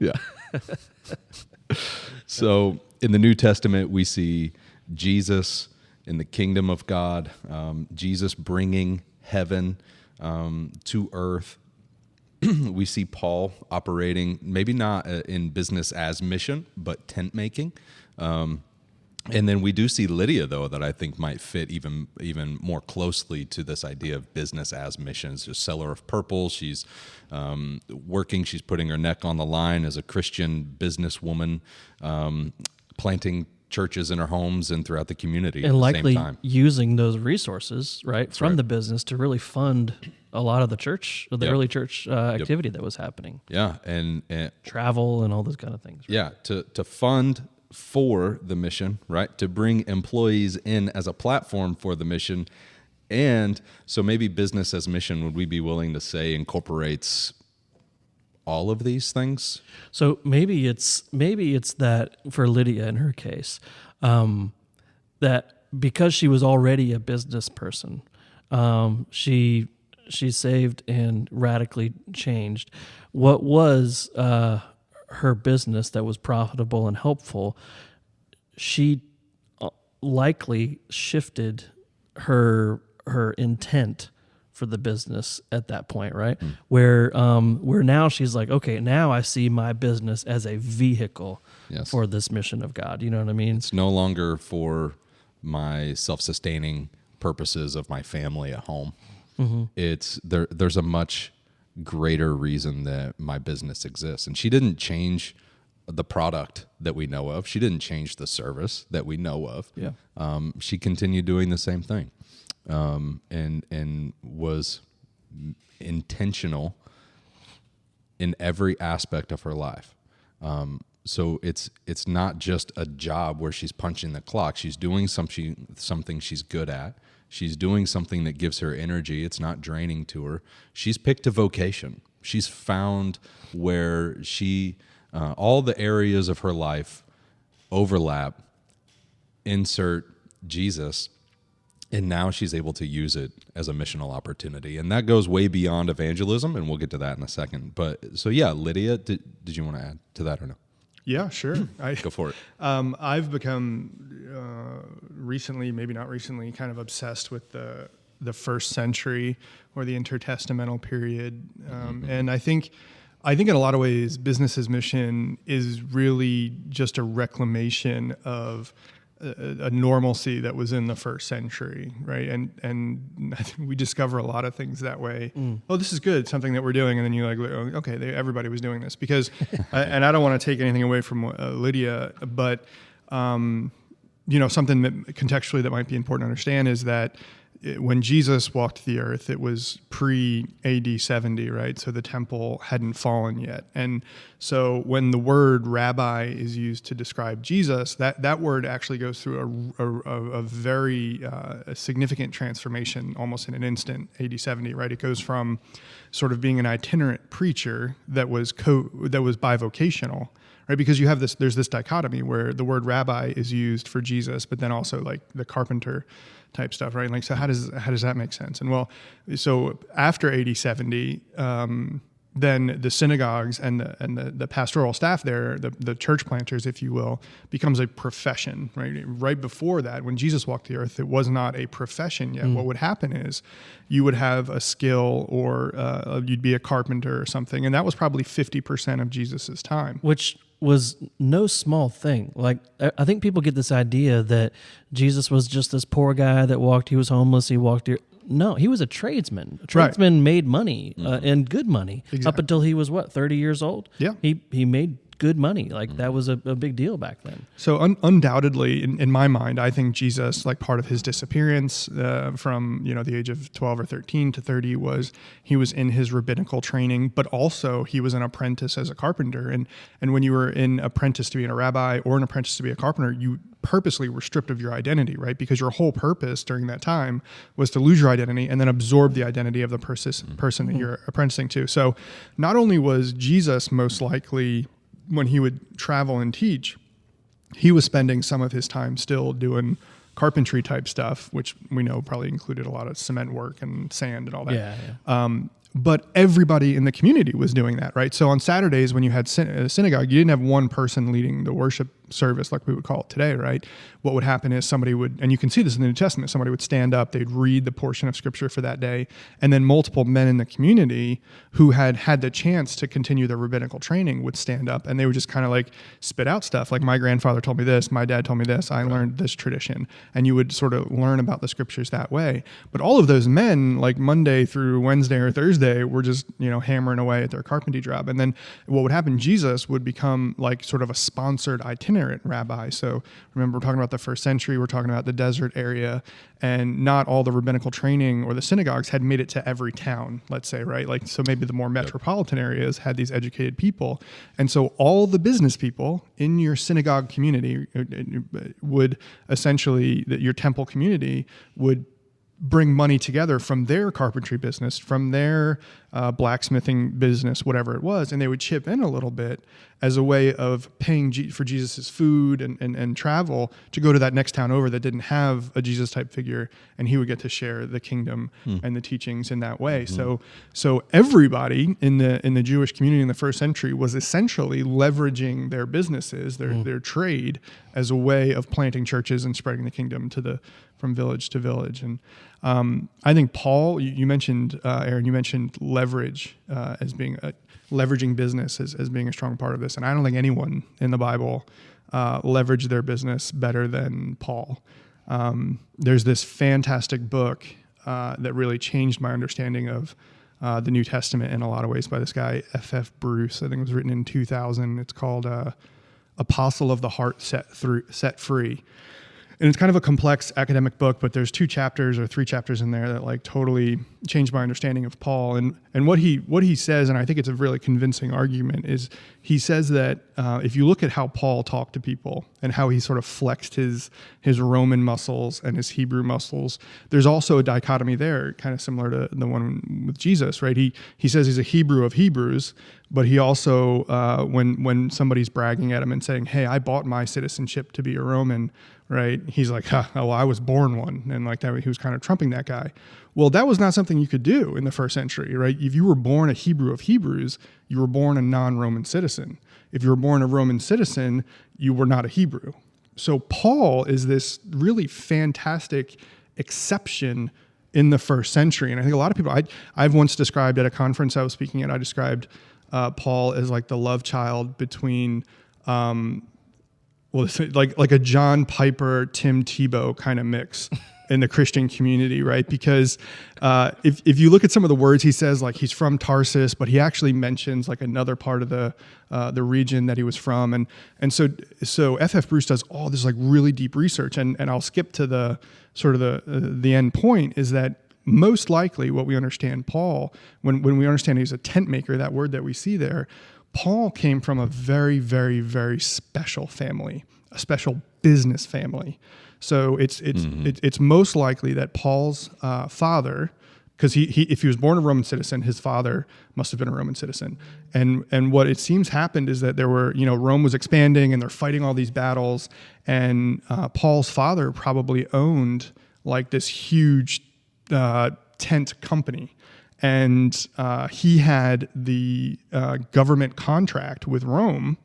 So in the New Testament, we see Jesus in the kingdom of God, Jesus bringing heaven to earth. We see Paul operating, maybe not in business as mission, but tent making. And then we do see Lydia, though, that I think might fit even more closely to this idea of business as mission. She's a seller of purple. She's working. She's putting her neck on the line as a Christian businesswoman, planting churches in her homes and throughout the community and at likely the same time. using those resources from the business to really fund a lot of the church, the early church activity that was happening. Yeah, and travel and all those kind of things. Yeah, to fund for the mission, right? To bring employees in as a platform for the mission. And so maybe business as mission, would we be willing to say, incorporates all of these things? So maybe it's that for Lydia in her case, that because she was already a business person, she saved and radically changed what was her business that was profitable and helpful. She likely shifted her intent for the business at that point, right? Where now she's like, okay, now I see my business as a vehicle Yes. for this mission of God. You know what I mean? It's no longer for my self-sustaining purposes of my family at home. It's there's a much greater reason that my business exists. And she didn't change the product that we know of. She didn't change the service that we know of. Yeah. She continued doing the same thing, and was intentional in every aspect of her life. So it's not just a job where she's punching the clock. She's doing something she's good at. She's doing something that gives her energy. It's not draining to her. She's picked a vocation. She's found where she all the areas of her life overlap. Insert Jesus. And now she's able to use it as a missional opportunity. And that goes way beyond evangelism, and we'll get to that in a second. But so, yeah, Lydia, did you want to add to that or no? Yeah, sure. Go for it. I've become recently, maybe not recently, kind of obsessed with the first century or the intertestamental period. And I think in a lot of ways, business's mission is really just a reclamation of a normalcy that was in the first century, right? And I think we discover a lot of things that way. Oh, this is good, something that we're doing, and then you're like, oh, okay, everybody was doing this because, and I don't want to take anything away from Lydia, but something that contextually that might be important to understand is that when Jesus walked the earth, it was pre-AD 70, right? So the temple hadn't fallen yet. And so when the word rabbi is used to describe Jesus, that word actually goes through a very significant transformation almost in an instant, AD 70, right? It goes from sort of being an itinerant preacher that was bivocational, right? Because you have there's this dichotomy where the word rabbi is used for Jesus, but then also like the carpenter type stuff, right? Like, so how does that make sense? And well, so after AD 70, then the synagogues and the pastoral staff there, the church planters, if you will, becomes a profession, right? Right before that, when Jesus walked the earth, it was not a profession yet. What would happen is you would have a skill or you'd be a carpenter or something. And that was probably 50% of Jesus's time. Which was no small thing. Like, I think people get this idea that Jesus was just this poor guy that he was homeless, he walked here. No, he was a tradesman. A tradesman made money and good money up until he was 30 years old? Yeah. He made good money. Like that was a big deal back then. So undoubtedly, in my mind, I think Jesus, like part of his disappearance from the age of 12 or 13 to 30 was he was in his rabbinical training, but also he was an apprentice as a carpenter. And when you were an apprentice to be a rabbi or an apprentice to be a carpenter, you purposely were stripped of your identity, right? Because your whole purpose during that time was to lose your identity and then absorb the identity of the person that you're apprenticing to. So not only was Jesus most likely, when he would travel and teach, he was spending some of his time still doing carpentry type stuff, which we know probably included a lot of cement work and sand and all that. Yeah. But everybody in the community was doing that, right? So on Saturdays, when you had a synagogue, you didn't have one person leading the worship service like we would call it today, right? What would happen is somebody would, and you can see this in the New Testament, somebody would stand up, they'd read the portion of scripture for that day, and then multiple men in the community who had had the chance to continue their rabbinical training would stand up, and they would just kind of like spit out stuff like, my grandfather told me this, my dad told me this, I learned this tradition, and you would sort of learn about the scriptures that way. But all of those men, like Monday through Wednesday or Thursday, were just hammering away at their carpentry job. And then what would happen, Jesus would become like sort of a sponsored itinerant rabbi. So remember, we're talking about the first century, we're talking about the desert area, and not all the rabbinical training or the synagogues had made it to every town, let's say, right? Like, so maybe the more metropolitan areas had these educated people. And so all the business people in your synagogue community would essentially, your temple community would bring money together from their carpentry business, from their blacksmithing business, whatever it was, and they would chip in a little bit as a way of paying for Jesus's food and travel to go to that next town over that didn't have a Jesus type figure, and he would get to share the kingdom and the teachings in that way. So everybody in the Jewish community in the first century was essentially leveraging their businesses, their trade, as a way of planting churches and spreading the kingdom from village to village. And I think Paul, you mentioned, Aaron, you mentioned leverage as being leveraging business as being a strong part of this. And I don't think anyone in the Bible leveraged their business better than Paul. There's this fantastic book that really changed my understanding of the New Testament in a lot of ways by this guy, F.F. Bruce. I think it was written in 2000. It's called Apostle of the Heart Set Free. And it's kind of a complex academic book, but there's 2 chapters or 3 chapters in there that like totally changed my understanding of Paul. And what he says, and I think it's a really convincing argument, is he says that if you look at how Paul talked to people and how he sort of flexed his Roman muscles and his Hebrew muscles, there's also a dichotomy there, kind of similar to the one with Jesus, right? He says he's a Hebrew of Hebrews, but he also, when somebody's bragging at him and saying, hey, I bought my citizenship to be a Roman, right? He's like, I was born one. And like that, he was kind of trumping that guy. Well, that was not something you could do in the first century, right? If you were born a Hebrew of Hebrews, you were born a non-Roman citizen. If you were born a Roman citizen, you were not a Hebrew. So Paul is this really fantastic exception in the first century. And I think a lot of people, I've once described at a conference I was speaking at, I described Paul as like the love child between, like a John Piper, Tim Tebow kind of mix in the Christian community, right? Because if you look at some of the words he says, like he's from Tarsus, but he actually mentions like another part of the region that he was from, and so F.F. Bruce does all this like really deep research, and I'll skip to the sort of the end point is that most likely what we understand Paul when we understand he's a tent maker, that word that we see there. Paul came from a very, very, very special family, a special business family. So it's most likely that Paul's father, because if he was born a Roman citizen, his father must have been a Roman citizen. And what it seems happened is that there were, Rome was expanding and they're fighting all these battles. And Paul's father probably owned like this huge tent company. And he had the government contract with Rome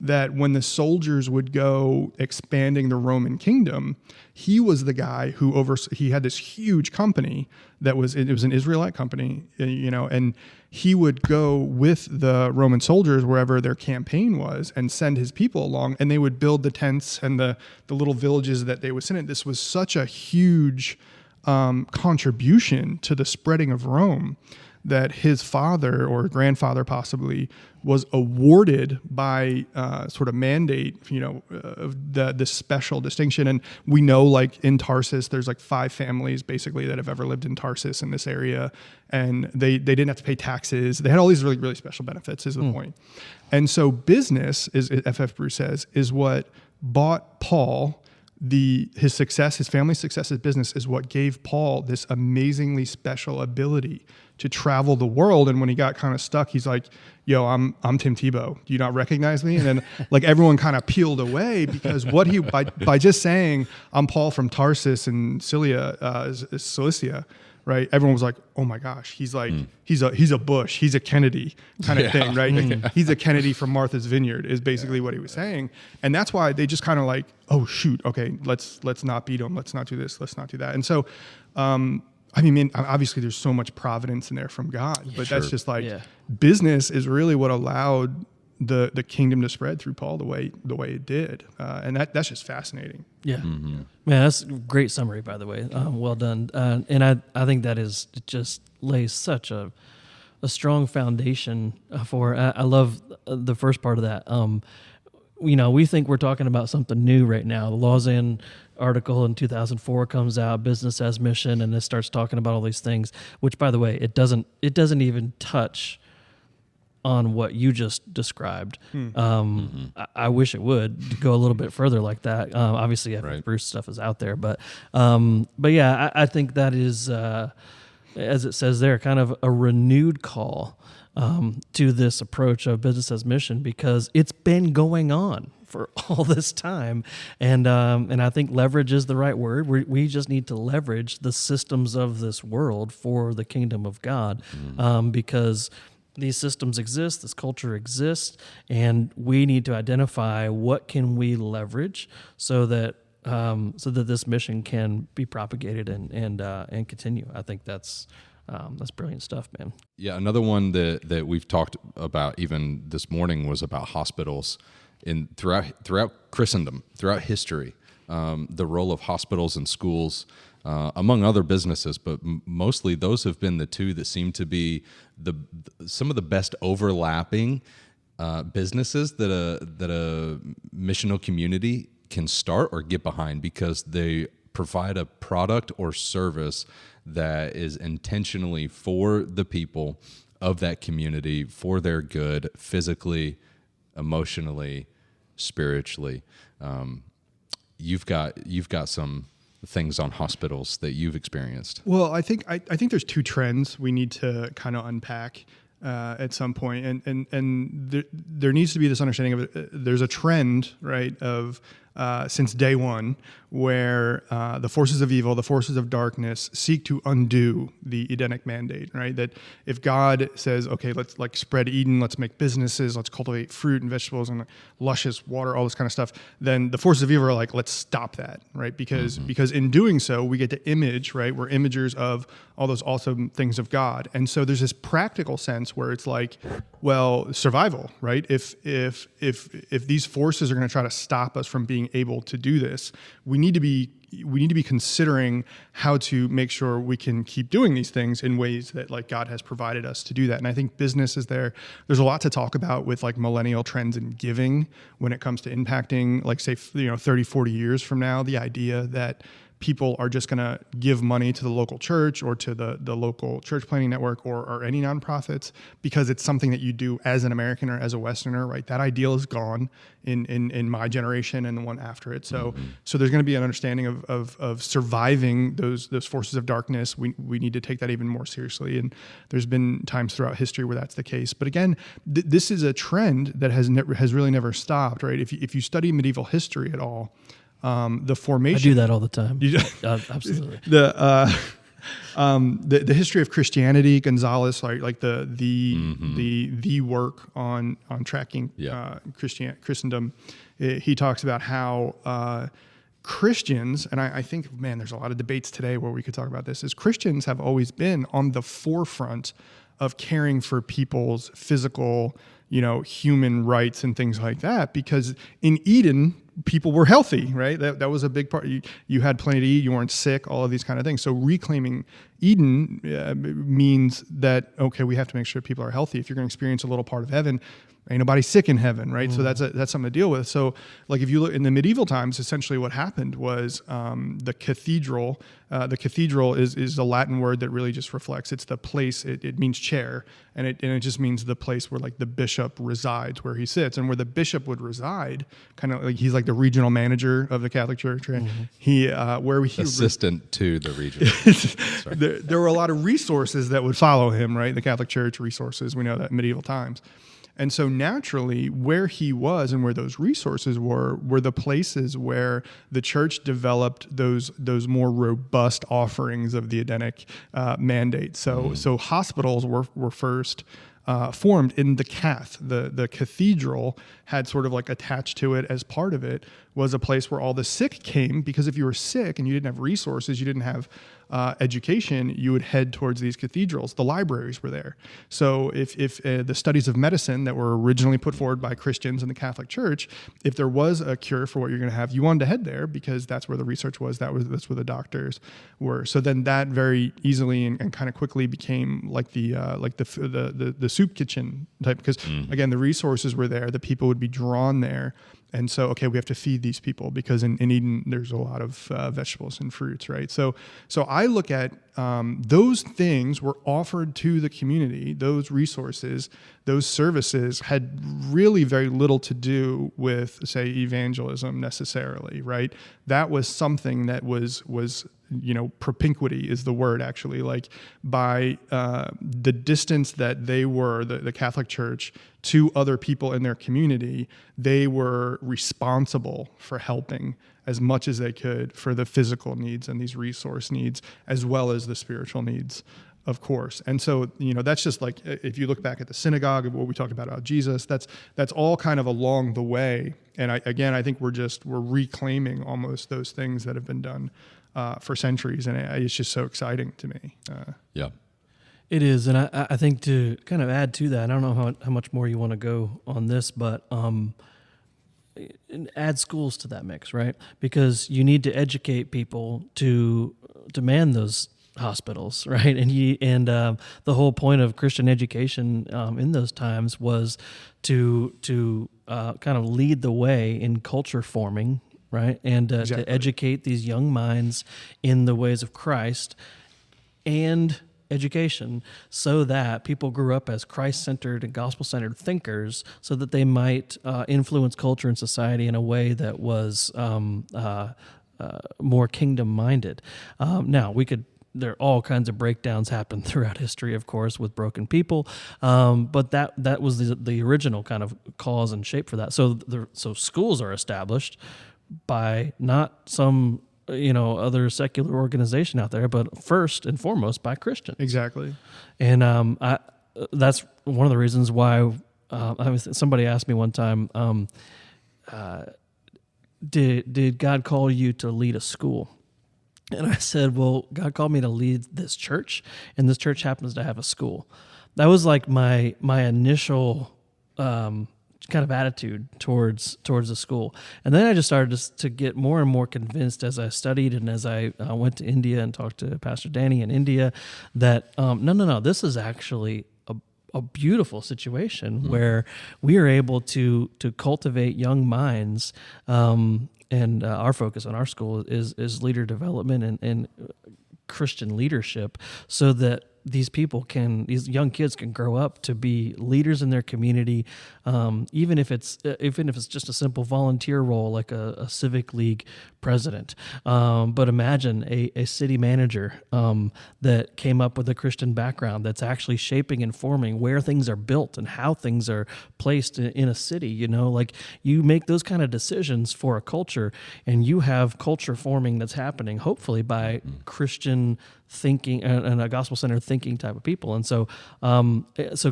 that when the soldiers would go expanding the Roman kingdom, he was the guy who he had this huge company it was an Israelite company, and he would go with the Roman soldiers wherever their campaign was and send his people along, and they would build the tents and the little villages that they would send in. This was such a huge contribution to the spreading of Rome that his father or grandfather possibly was awarded by sort of mandate, this special distinction. And we know like in Tarsus, there's like 5 families basically that have ever lived in Tarsus in this area. And they didn't have to pay taxes. They had all these really, really special benefits is the point. And so business, is F.F. Bruce says, is what bought Paul his success, his family's success as business is what gave Paul this amazingly special ability to travel the world. And when he got kind of stuck, he's like, yo, I'm Tim Tebow. Do you not recognize me? And then like everyone kind of peeled away because what he, by just saying I'm Paul from Tarsus and Cilicia, right? Everyone was like, oh my gosh, he's like, he's a Bush, he's a Kennedy kind of thing, right? Like, he's a Kennedy from Martha's Vineyard is basically what he was saying. And that's why they just kind of like, oh shoot, okay, let's not beat him. Let's not do this. Let's not do that. And so, obviously there's so much providence in there from God, but that's just like business is really what allowed the kingdom to spread through Paul the way it did. And that's just fascinating. Yeah. Mm-hmm. Man, that's a great summary, by the way. Well done. And I think that is just lays such a strong foundation for, I love the first part of that. We think we're talking about something new right now. The Lausanne article in 2004 comes out, Business as Mission, and it starts talking about all these things, which, by the way, it doesn't even touch on what you just described. I wish it would go a little bit further like that. Obviously, Bruce stuff is out there, but yeah, I think that is, as it says there, kind of a renewed call to this approach of business as mission, because it's been going on for all this time, and I think leverage is the right word. We just need to leverage the systems of this world for the kingdom of God, because these systems exist, this culture exists, and we need to identify what can we leverage so that this mission can be propagated and continue. I think that's brilliant stuff, man. Yeah, another one that we've talked about even this morning was about hospitals throughout Christendom, throughout history. The role of hospitals and schools, among other businesses, but mostly those have been the two that seem to be some of the best overlapping businesses that a missional community can start or get behind, because they provide a product or service that is intentionally for the people of that community, for their good, physically, emotionally, spiritually. You've got some things on hospitals that you've experienced. Well, I think there's two trends we need to kind of unpack at some point, and there needs to be this understanding of it. There's a trend, right, of since day one, where the forces of evil, the forces of darkness, seek to undo the Edenic mandate, right? That if God says, okay, let's like spread Eden, let's make businesses, let's cultivate fruit and vegetables and luscious water, all this kind of stuff, then the forces of evil are like, let's stop that, right? Because in doing so, we get to image, right? We're imagers of all those awesome things of God. And so there's this practical sense where it's like, well, survival, right? If these forces are going to try to stop us from being able to do this, we need to be considering how to make sure we can keep doing these things in ways that like God has provided us to do that. And I think business is there's a lot to talk about with like millennial trends in giving when it comes to impacting, like say, 30, 40 years from now, the idea that people are just going to give money to the local church or to the local church planting network or any nonprofits because it's something that you do as an American or as a Westerner, right? That ideal is gone in my generation and the one after it. So there's going to be an understanding of surviving those forces of darkness. We need to take that even more seriously. And there's been times throughout history where that's the case. But again, this is a trend that has really never stopped, right? If you study medieval history at all, the formation. I do that all the time. Absolutely. The history of Christianity, Gonzalez, like the work on tracking Christendom. He talks about how Christians, and I think, man, there's a lot of debates today where we could talk about this, is Christians have always been on the forefront of caring for people's physical, human rights and things like that, because in Eden, people were healthy, right? That was a big part. You had plenty to eat, you weren't sick, all of these kind of things. So reclaiming Eden means that, okay, we have to make sure people are healthy. If you're going to experience a little part of heaven, ain't nobody sick in heaven, right? So that's something to deal with. So like if you look in the medieval times, essentially what happened was the cathedral. The cathedral is a Latin word that really just reflects, it's the place, it means chair, and it just means the place where like the bishop resides, where he sits. And where the bishop would reside, kind of like he's like the regional manager of the Catholic Church, right? He assistant to the region. There were a lot of resources that would follow him, right? The Catholic Church resources, we know that in medieval times. And so naturally, where he was and where those resources were the places where the church developed those more robust offerings of the Edenic mandate. So hospitals were first formed in the cath. The cathedral had sort of like attached to it as part of it was a place where all the sick came, because if you were sick and you didn't have resources, you didn't have education, you would head towards these cathedrals. The libraries were there. So if the studies of medicine that were originally put forward by Christians in the Catholic Church, if there was a cure for what you're going to have, you wanted to head there because that's where the research was. That's where the doctors were. So then that very easily and kind of quickly became like the soup kitchen type, because again, the resources were there, the people would be drawn there. And so, okay, we have to feed these people because in Eden, there's a lot of vegetables and fruits, right? So I look at those things were offered to the community. Those resources, those services had really very little to do with, say, evangelism necessarily, right? That was something that was propinquity is the word, actually, like by the distance that they were, the Catholic Church, to other people in their community, they were responsible for helping as much as they could for the physical needs and these resource needs, as well as the spiritual needs of course. And so, that's just like, if you look back at the synagogue of what we talked about Jesus, that's all kind of along the way. And I think we're reclaiming almost those things that have been done for centuries. And it's just so exciting to me. Yeah. It is. And I think to kind of add to that, I don't know how much more you want to go on this, but add schools to that mix, right? Because you need to educate people to man those hospitals, right? And the whole point of Christian education in those times was to kind of lead the way in culture forming, right? And Exactly. to educate these young minds in the ways of Christ and education, so that people grew up as Christ-centered and gospel-centered thinkers, so that they might influence culture and society in a way that was more kingdom-minded. Now, there are all kinds of breakdowns happen throughout history, of course, with broken people, but that was the original kind of cause and shape for that. So schools are established by not some other secular organization out there, but first and foremost by Christians. Exactly. And that's one of the reasons why somebody asked me one time, did God call you to lead a school? And I said, well, God called me to lead this church, and this church happens to have a school. That was like my initial kind of attitude towards the school. And then I just started to get more and more convinced as I studied and as I went to India and talked to Pastor Danny in India that no, this is actually a beautiful situation where we are able to cultivate young minds. And our focus on our school is leader development and Christian leadership, so that these young kids can grow up to be leaders in their community, even if it's just a simple volunteer role like a civic league president. But imagine a city manager that came up with a Christian background that's actually shaping and forming where things are built and how things are placed in a city. Like you make those kind of decisions for a culture, and you have culture forming that's happening hopefully by Christian thinking and a gospel-centered thinking type of people. And so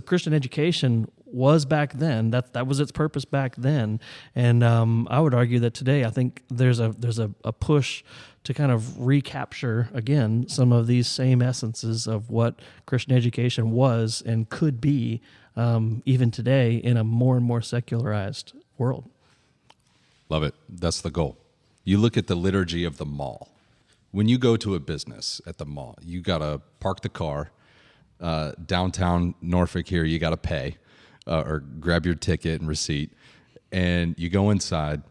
Christian education was back then. That was its purpose back then. And I would argue that today, I think there's a push to kind of recapture again some of these same essences of what Christian education was and could be even today in a more and more secularized world. Love it. That's the goal. You look at the liturgy of the mall. When you go to a business at the mall, you got to park the car. Downtown Norfolk here, you got to pay or grab your ticket and receipt. And you go inside,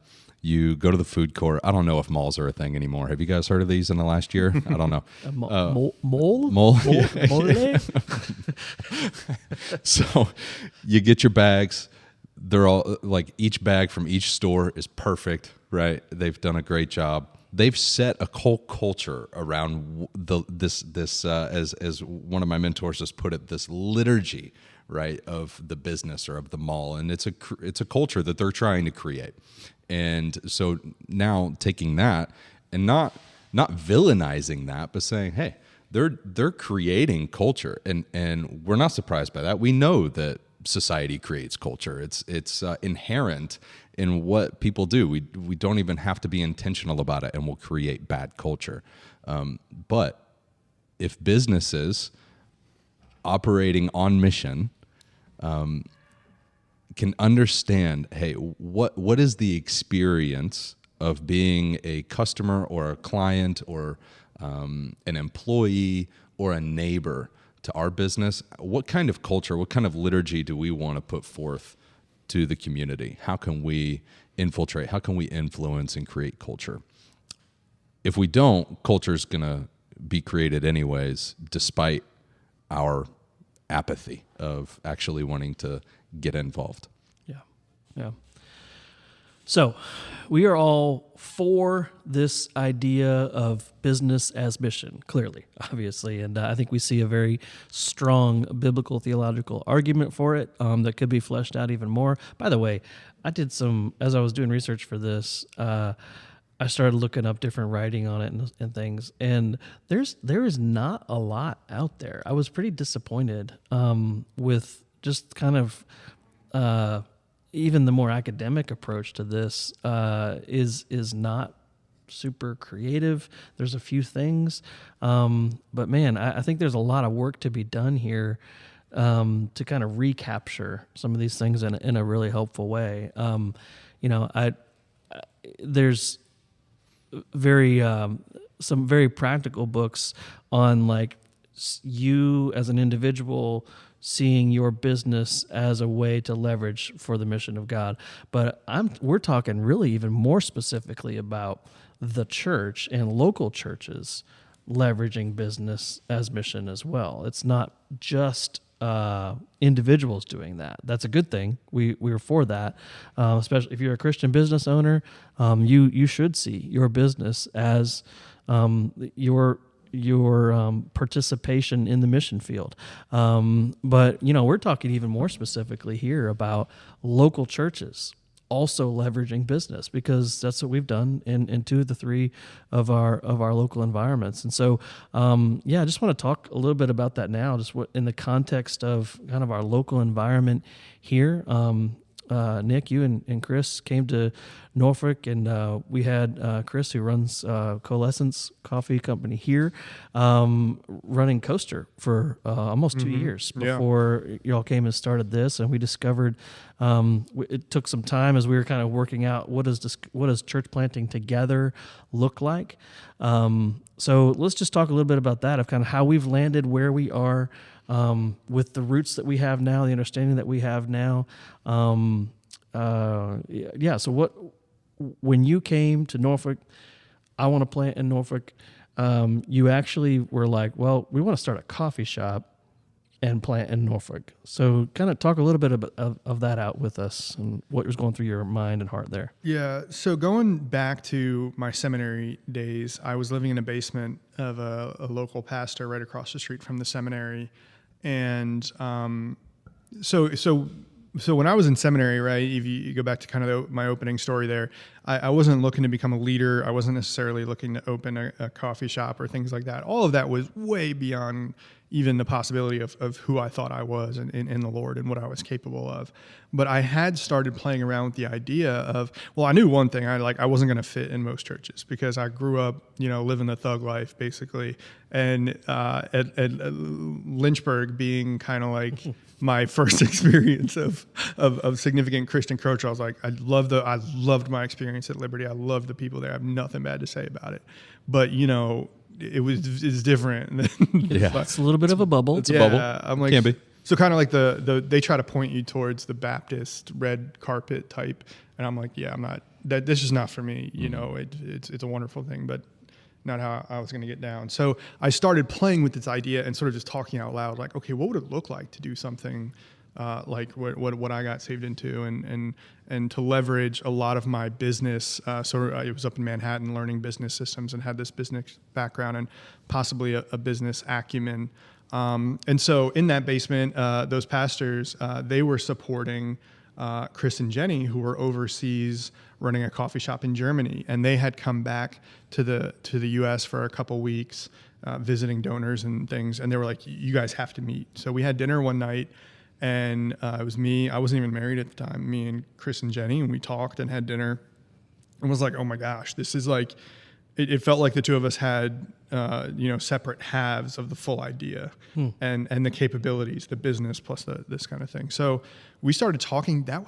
you go to the food court. I don't know if malls are a thing anymore. Have you guys heard of these in the last year? I don't know. Mole? Mole? Mole? So you get your bags. They're all like each bag from each store is perfect, right? They've done a great job. They've set a whole culture around this as one of my mentors has put it, this liturgy, right, of the business or of the mall, and it's a culture that they're trying to create. And so now taking that and not villainizing that, but saying, hey, they're creating culture, and we're not surprised by that. We know that society creates culture. It's inherent in what people do. We don't even have to be intentional about it, and we'll create bad culture. But if businesses operating on mission can understand, hey, what is the experience of being a customer or a client or an employee or a neighbor to our business? What kind of culture, what kind of liturgy do we want to put forth to the community? How can we infiltrate? How can we influence and create culture? If we don't, culture is going to be created anyways, despite our apathy of actually wanting to get involved. Yeah. So we are all for this idea of business as mission, clearly, obviously. And I think we see a very strong biblical theological argument for it that could be fleshed out even more. By the way, as I was doing research for this, I I started looking up different writing on it and things, and there is not a lot out there. I was pretty disappointed with just kind of even the more academic approach to this is not super creative. There's a few things, but man, I think there's a lot of work to be done here to kind of recapture some of these things in a really helpful way. There's some very practical books on like you as an individual seeing your business as a way to leverage for the mission of God. But we're talking really even more specifically about the church and local churches leveraging business as mission as well. It's not just individuals doing that. That's a good thing. We're for that, especially if you're a Christian business owner. You should see your business as your participation in the mission field. But we're talking even more specifically here about local churches also leveraging business, because that's what we've done in 2 of the 3 of our local environments. And so, I just want to talk a little bit about that now, just what in the context of kind of our local environment here. Nick, you and Chris came to Norfolk, and we had Chris, who runs Coalescence Coffee Company here, running Coaster for almost 2 years before y'all came and started this. And we discovered it took some time as we were kind of working out what does church planting together look like. So let's just talk a little bit about that, of kind of how we've landed where we are. With the roots that we have now, the understanding that we have now. So when you came to Norfolk, I want to plant in Norfolk, you actually were like, well, we want to start a coffee shop and plant in Norfolk. So kind of talk a little bit of that out with us and what was going through your mind and heart there. Yeah. So going back to my seminary days, I was living in a basement of a local pastor right across the street from the seminary. And so when I was in seminary, right, if you go back to kind of my opening story there, I wasn't looking to become a leader. I wasn't necessarily looking to open a coffee shop or things like that. All of that was way beyond even the possibility of who I thought I was in the Lord and what I was capable of. But I had started playing around with the idea of, well, I knew one thing, I wasn't going to fit in most churches because I grew up, living the thug life basically. And at Lynchburg being kind of like my first experience of significant Christian culture, I was like, I loved my experience at Liberty. I loved the people there. I have nothing bad to say about it. But, it's different. Yeah. It's a little bit of a bubble. It's a bubble. I'm like, Can be. So kind of like they try to point you towards the Baptist red carpet type. And I'm like, yeah, I'm not, this is not for me. It's a wonderful thing, but not how I was going to get down. So I started playing with this idea and sort of just talking out loud, like, okay, what would it look like to do something like what I got saved into, and to leverage a lot of my business. So I was up in Manhattan learning business systems and had this business background and possibly a business acumen. And so in that basement, those pastors, they were supporting Chris and Jenny, who were overseas running a coffee shop in Germany, and they had come back to the U.S. for a couple weeks, visiting donors and things. And they were like, "You guys have to meet." So we had dinner one night. And it was me. I wasn't even married at the time. Me and Chris and Jenny, and we talked and had dinner, and was like, "Oh my gosh, this is like." It felt like the two of us had, separate halves of the full idea, and the capabilities, the business plus this kind of thing. So we started talking. That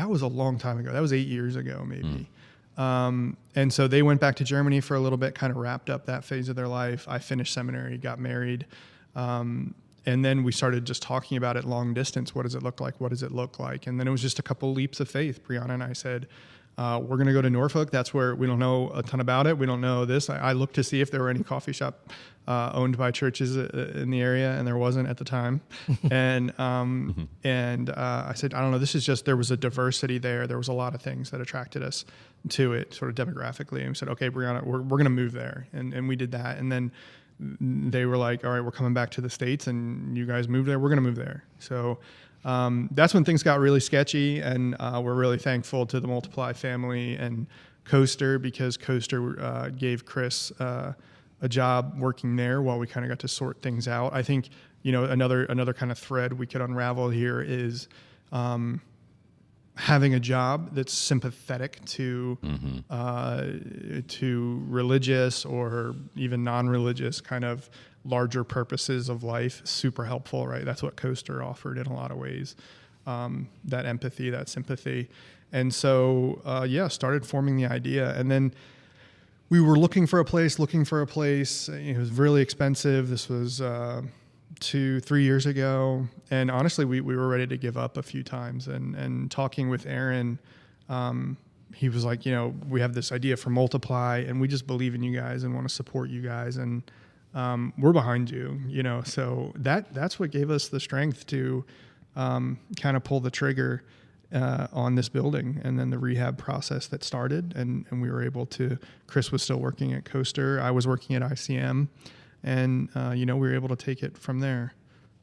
was a long time ago. That was 8 years ago, maybe. And so they went back to Germany for a little bit, kind of wrapped up that phase of their life. I finished seminary, got married. And then we started just talking about it long distance. What does it look like? What does it look like? And then it was just a couple leaps of faith. Brianna and I said, we're going to go to Norfolk. That's where we don't know a ton about it. We don't know this. I looked to see if there were any coffee shop owned by churches in the area, and there wasn't at the time. And I said, I don't know. This is just, there was a diversity there. There was a lot of things that attracted us to it sort of demographically. And we said, okay, Brianna, we're going to move there. And we did that. And then they were like, all right, we're coming back to the States and you guys moved there. We're going to move there. So that's when things got really sketchy, and we're really thankful to the Multiply family and Coaster because Coaster gave Chris a job working there while we kind of got to sort things out. I think, another kind of thread we could unravel here is having a job that's sympathetic to religious or even non-religious kind of larger purposes of life. Super helpful, right? That's what Coaster offered in a lot of ways. That empathy, that sympathy. And so, started forming the idea. And then we were looking for a place. It was really expensive. This was 2-3 years ago. And honestly, we were ready to give up a few times. And talking with Aaron, he was like, we have this idea for Multiply, and we just believe in you guys and want to support you guys. And we're behind you, So that's what gave us the strength to kind of pull the trigger on this building, and then the rehab process that started, and we were able to. Chris was still working at Coaster, I was working at ICM, and we were able to take it from there.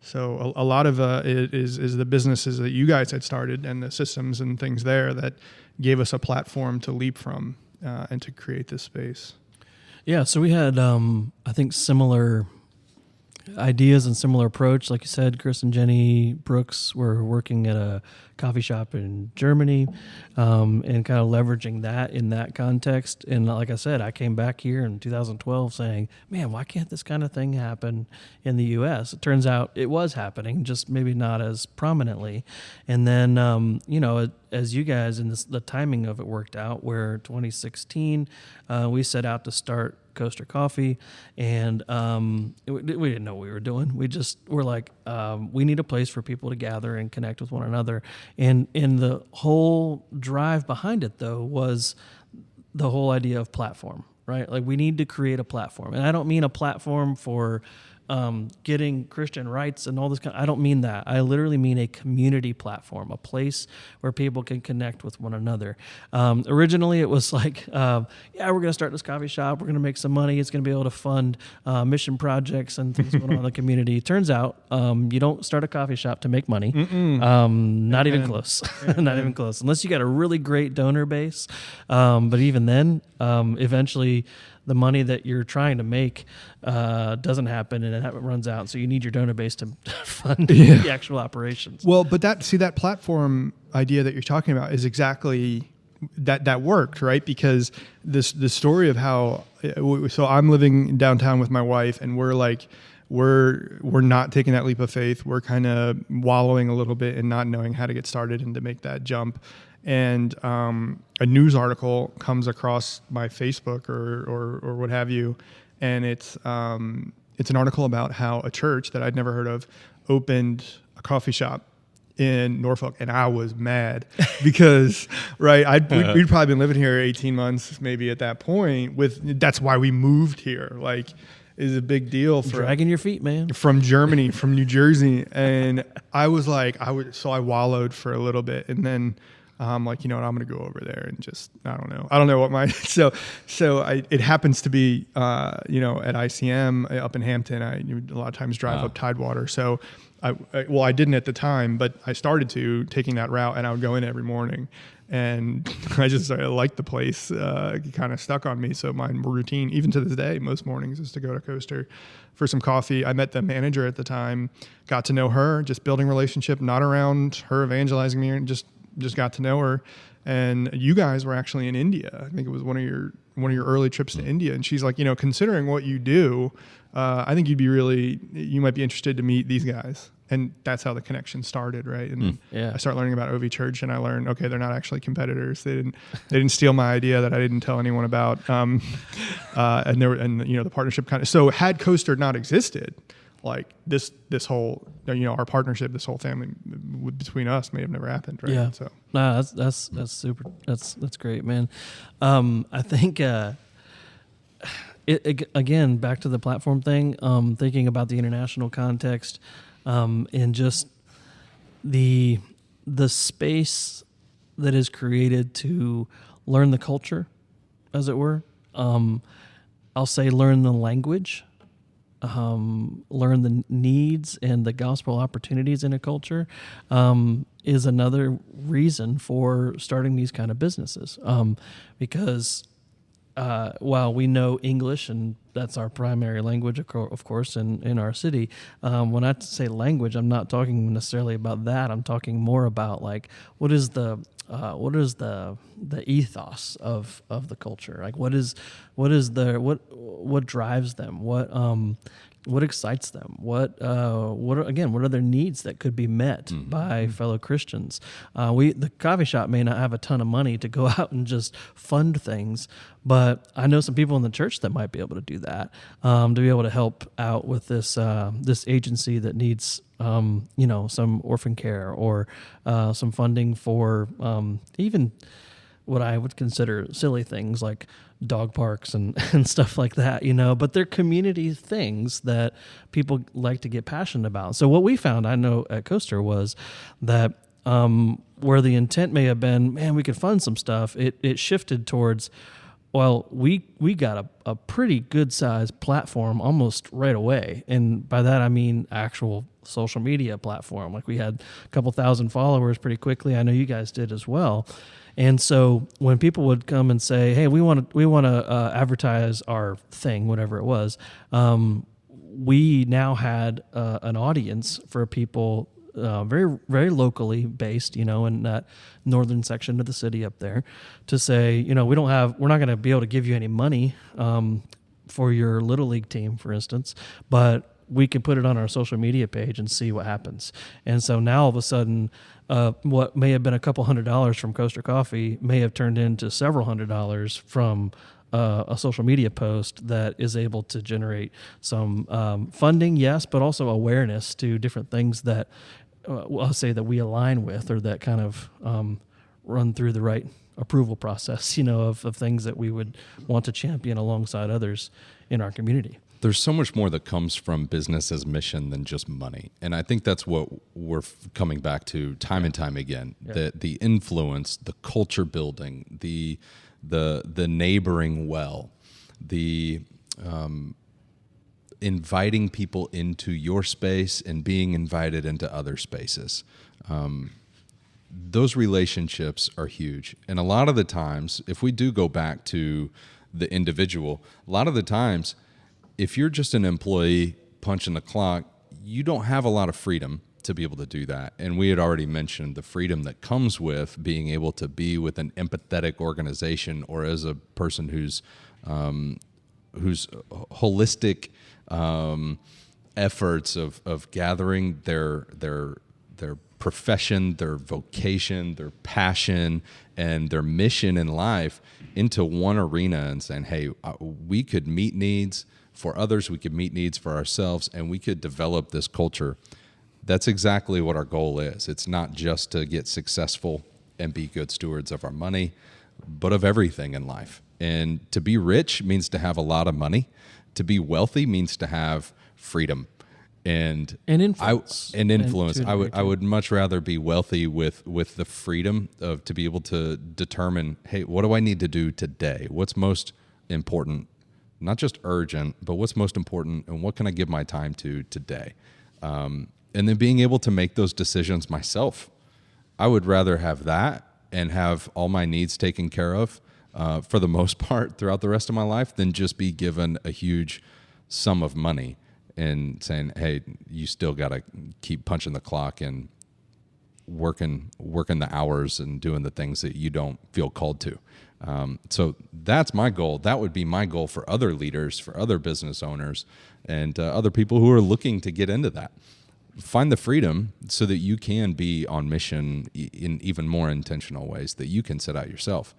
So a lot of it is the businesses that you guys had started and the systems and things there that gave us a platform to leap from and to create this space. Yeah, so we had I think similar ideas and similar approach. Like you said, Chris and Jenny Brooks were working at a coffee shop in Germany, and kind of leveraging that in that context. And like I said, I came back here in 2012 saying, man, why can't this kind of thing happen in the U.S.? It turns out it was happening, just maybe not as prominently. And then, as you guys, and the timing of it worked out, where 2016, we set out to start Coaster Coffee, and we didn't know what we were doing. We're like, we need a place for people to gather and connect with one another. And the whole drive behind it, though, was the whole idea of platform, right? Like, we need to create a platform. And I don't mean a platform for getting Christian rights and all this I don't mean that. I literally mean a community platform, a place where people can connect with one another. Originally, it was like, we're going to start this coffee shop. We're going to make some money. It's going to be able to fund mission projects and things going on in the community. Turns out, you don't start a coffee shop to make money. Not even close. Not even close. Unless you got a really great donor base. But even then, eventually, the money that you're trying to make doesn't happen, and it runs out. So you need your donor base to fund the actual operations. Well, but that platform idea that you're talking about is exactly that worked, right? Because the story of how, so I'm living downtown with my wife, and we're like, we're not taking that leap of faith. We're kind of wallowing a little bit and not knowing how to get started and to make that jump. And a news article comes across my Facebook or what have you, and it's an article about how a church that I'd never heard of opened a coffee shop in Norfolk, and I was mad because we'd probably been living here 18 months maybe at that point. That's why we moved here. Like, is a big deal for dragging your feet, man, from Germany, from New Jersey, and I was like, I wallowed for a little bit, and then. I'm like, I'm going to go over there and just, I don't know what it happens to be, at ICM up in Hampton. I a lot of times drive up Tidewater. So I didn't at the time, but I started taking that route, and I would go in every morning, and I liked the place. It kind of stuck on me. So my routine, even to this day, most mornings is to go to Coaster for some coffee. I met the manager at the time, got to know her, just building relationship, not around her evangelizing me, and just got to know her. And you guys were actually in India. I think it was one of your early trips to India. And she's like, considering what you do, I think you might be interested to meet these guys. And that's how the connection started, right? And I started learning about OV Church, and I learned, okay, they're not actually competitors. They didn't steal my idea that I didn't tell anyone about. And the partnership kind of. So had Coaster not existed, like this whole, our partnership, this whole family between us may have never happened, right? Yeah. So that's super. That's great, man. I think again, back to the platform thing. Thinking about the international context, and just the space that is created to learn the culture, as it were. I'll say learn the language learn the needs and the gospel opportunities in a culture is another reason for starting these kind of businesses. Because while we know English, and that's our primary language, of course, in our city, when I say language, I'm not talking necessarily about that. I'm talking more about like what is the ethos of the culture? Like what drives them? What excites them? What are their needs that could be met by fellow Christians? The coffee shop may not have a ton of money to go out and just fund things, but I know some people in the church that might be able to do that, to be able to help out with this agency that needs some orphan care or some funding for even what I would consider silly things like dog parks and stuff like that, but they're community things that people like to get passionate about. So what we found, I know at Coaster, was that where the intent may have been, man, we could fund some stuff, it shifted towards, well, we got a pretty good sized platform almost right away. And by that, I mean actual social media platform. Like we had a couple thousand followers pretty quickly. I know you guys did as well. And so when people would come and say, "Hey, we want to advertise our thing," whatever it was, we now had an audience for people very very locally based, in that northern section of the city up there, to say, we're not going to be able to give you any money for your little league team, for instance, but we can put it on our social media page and see what happens. And so now all of a sudden, what may have been a couple $100s from Coaster Coffee may have turned into several $100s from a social media post that is able to generate some funding, yes, but also awareness to different things that I'll say that we align with, or that kind of run through the right approval process, of things that we would want to champion alongside others in our community. There's so much more that comes from business as mission than just money. And I think that's what we're coming back to time and time again. Yeah. The influence, the culture building, the neighboring well, the inviting people into your space and being invited into other spaces. Those relationships are huge. And a lot of the times, if we do go back to the individual, a lot of the times, if you're just an employee punching the clock, you don't have a lot of freedom to be able to do that. And we had already mentioned the freedom that comes with being able to be with an empathetic organization, or as a person whose holistic efforts of gathering their profession, their vocation, their passion, and their mission in life into one arena and saying, hey, we could meet needs for others, we could meet needs for ourselves, and we could develop this culture. That's exactly what our goal is. It's not just to get successful and be good stewards of our money, but of everything in life. And to be rich means to have a lot of money. To be wealthy means to have freedom and influence. I would much rather be wealthy with the freedom of to be able to determine, hey, what do I need to do today? What's most important? Not just urgent, but what's most important, and what can I give my time to today? And then being able to make those decisions myself. I would rather have that and have all my needs taken care of for the most part throughout the rest of my life than just be given a huge sum of money and saying, hey, you still got to keep punching the clock and working the hours and doing the things that you don't feel called to. So that's my goal. That would be my goal for other leaders, for other business owners, and other people who are looking to get into that. Find the freedom so that you can be on mission in even more intentional ways that you can set out yourself.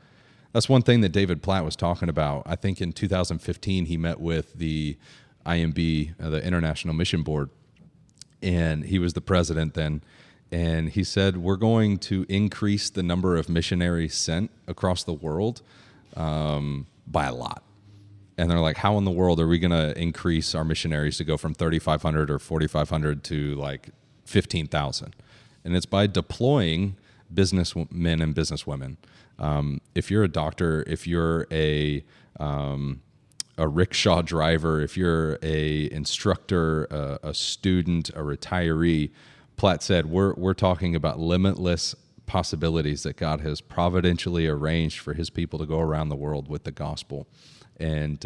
That's one thing that David Platt was talking about. I think in 2015, he met with the IMB, the International Mission Board, and he was the president then. And he said, we're going to increase the number of missionaries sent across the world by a lot. And they're like, how in the world are we going to increase our missionaries to go from 3,500 or 4,500 to like 15,000? And it's by deploying businessmen and businesswomen. If you're a doctor, if you're a a rickshaw driver, if you're a instructor, a student, a retiree, Platt said, we're talking about limitless possibilities that God has providentially arranged for his people to go around the world with the gospel and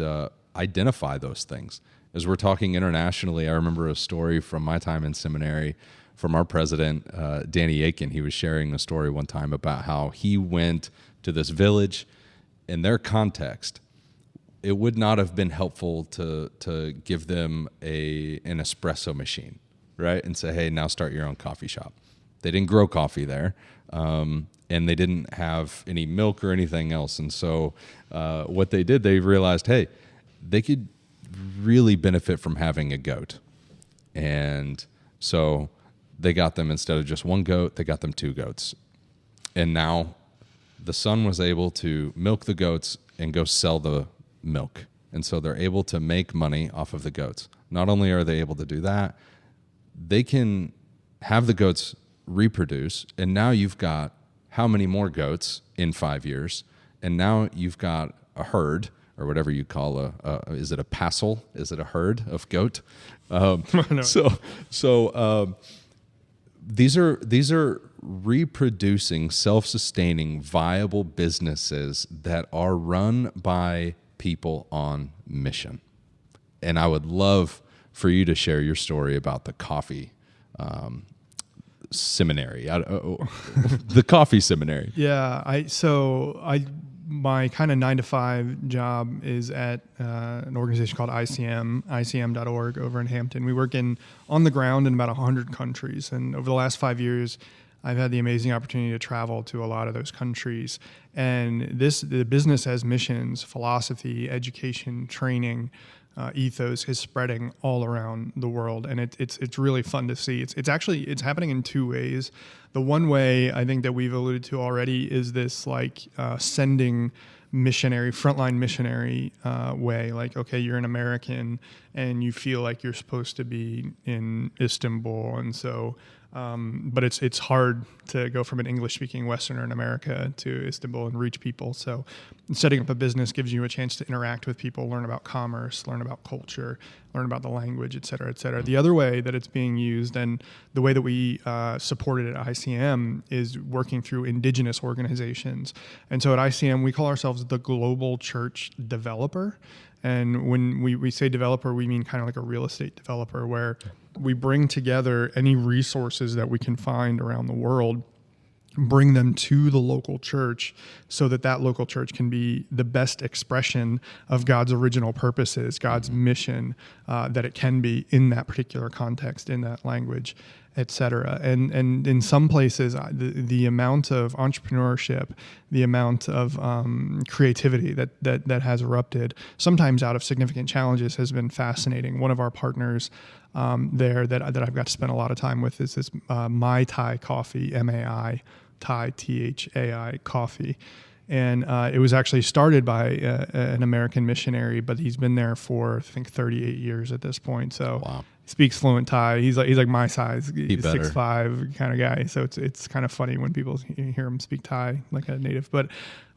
identify those things. As we're talking internationally, I remember a story from my time in seminary from our president, Danny Aiken. He was sharing a story one time about how he went to this village. In their context, it would not have been helpful to give them an espresso machine, right? And say, hey, now start your own coffee shop. They didn't grow coffee there, and they didn't have any milk or anything else. And so what they did, they realized, hey, they could really benefit from having a goat. And so they got them, instead of just one goat, they got them 2 goats. And now the son was able to milk the goats and go sell the milk. And so they're able to make money off of the goats. Not only are they able to do that, they can have the goats reproduce. And now you've got how many more goats in 5 years? And now you've got a herd, or whatever you call is it a passel? Is it a herd of goat? No. So these are reproducing, self-sustaining, viable businesses that are run by people on mission. And I would love for you to share your story about the coffee seminary, the coffee seminary. Yeah, my kind of 9-to-5 job is at an organization called icm.org over in Hampton. We work on the ground in about 100 countries. And over the last 5 years, I've had the amazing opportunity to travel to a lot of those countries. And the business as missions, philosophy, education, training, ethos is spreading all around the world, and it's really fun to see. It's happening in 2 ways. The one way I think that we've alluded to already is this sending frontline missionary way. Like, okay, you're an American and you feel like you're supposed to be in Istanbul, and so. But it's hard to go from an English-speaking Westerner in America to Istanbul and reach people. So setting up a business gives you a chance to interact with people, learn about commerce, learn about culture, learn about the language, et cetera, et cetera. The other way that it's being used, and the way that we support it at ICM, is working through indigenous organizations. And so at ICM, we call ourselves the Global Church Developer. And when we say developer, we mean kind of like a real estate developer, where we bring together any resources that we can find around the world, bring them to the local church so that local church can be the best expression of God's original purposes, God's mission, that it can be in that particular context, in that language, et cetera. And in some places, the amount of entrepreneurship, the amount of creativity that has erupted, sometimes out of significant challenges, has been fascinating. One of our partners there that I've got to spend a lot of time with is this Mai Tai Coffee, MAI, Thai, THAI Coffee. And it was actually started by an American missionary, but he's been there for, I think, 38 years at this point. So Wow. He speaks fluent Thai. He's like my size, He better. 6'5" kind of guy. So it's kind of funny when people hear him speak Thai like a native. But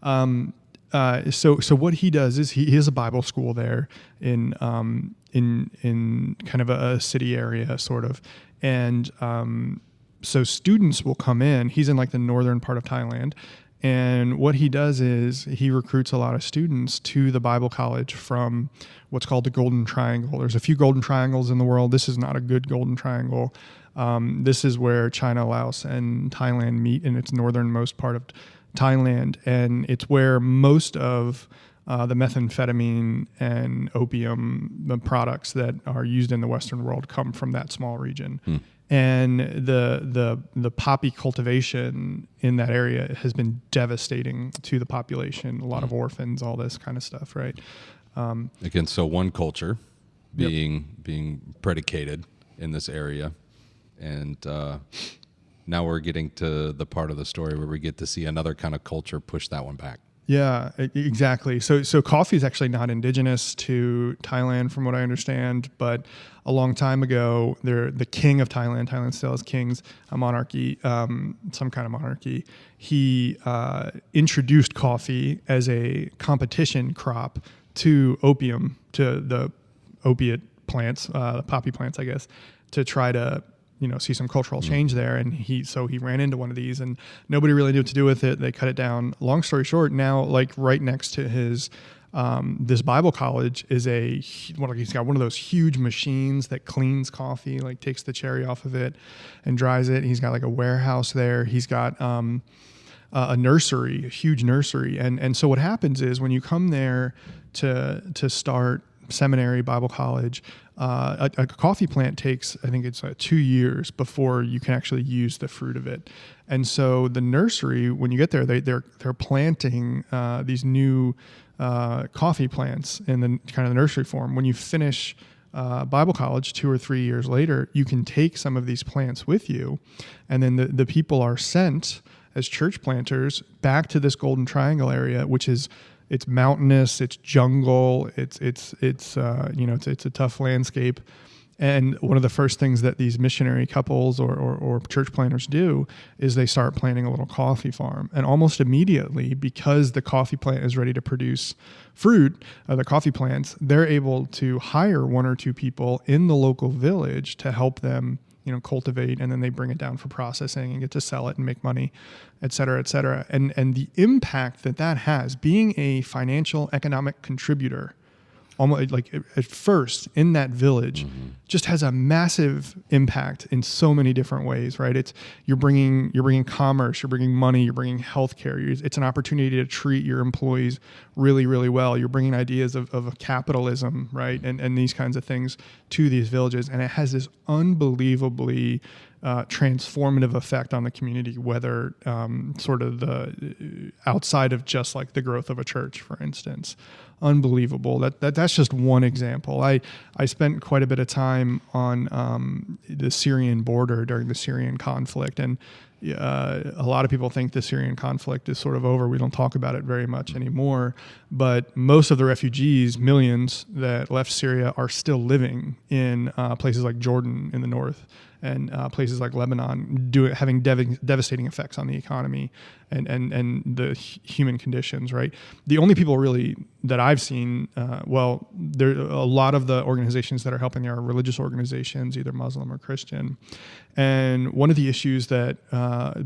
so what he does is he has a Bible school there in kind of a city area, sort of, and so students will come in. He's in like the northern part of Thailand. And what he does is he recruits a lot of students to the Bible college from what's called the Golden Triangle. There's a few Golden Triangles in the world. This is not a good Golden Triangle. This is where China, Laos, and Thailand meet in its northernmost part of Thailand. And it's where most of the methamphetamine and opium products that are used in the Western world come from that small region. And the poppy cultivation in that area has been devastating to the population. A lot of orphans, all this kind of stuff, right? Again, so one culture being predicated in this area, and now we're getting to the part of the story where we get to see another kind of culture push that one back. Yeah, exactly. So coffee is actually not indigenous to Thailand, from what I understand. But a long time ago, the king of Thailand still has kings, a monarchy, some kind of monarchy. He introduced coffee as a competition crop to opium, to the opiate plants, the poppy plants, I guess, to try to see some cultural change there. And he ran into one of these, and nobody really knew what to do with it. They cut it down. Long story short, now like right next to his this Bible college is he's got one of those huge machines that cleans coffee, like takes the cherry off of it and dries it. He's got like a warehouse there. He's got a nursery, a huge nursery. And so what happens is when you come there to start seminary, Bible college, a coffee plant takes, I think it's 2 years before you can actually use the fruit of it. And so the nursery, when you get there, they're planting these new coffee plants in the kind of the nursery form. When you finish Bible college 2 or 3 years later, you can take some of these plants with you, and then the people are sent as church planters back to this Golden Triangle area, which is it's mountainous, it's jungle, it's a tough landscape. And one of the first things that these missionary couples or church planters do is they start planting a little coffee farm. And almost immediately, because the coffee plant is ready to produce fruit, the coffee plants, they're able to hire 1 or 2 people in the local village to help them cultivate, and then they bring it down for processing and get to sell it and make money, et cetera, et cetera. And the impact that has, being a financial economic contributor, almost like at first in that village, just has a massive impact in so many different ways, right? You're bringing commerce, you're bringing money, you're bringing healthcare. It's an opportunity to treat your employees really, really well. You're bringing ideas of capitalism, right? And these kinds of things to these villages. And it has this unbelievably transformative effect on the community, whether sort of the outside of just like the growth of a church, for instance. Unbelievable. That's just one example. I spent quite a bit of time on the Syrian border during the Syrian conflict, and a lot of people think the Syrian conflict is sort of over. We don't talk about it very much anymore, but most of the refugees, millions that left Syria, are still living in places like Jordan in the north, and places like Lebanon, having devastating effects on the economy and the human conditions, right? The only people really that I've seen, there a lot of the organizations that are helping there are religious organizations, either Muslim or Christian. And one of the issues that,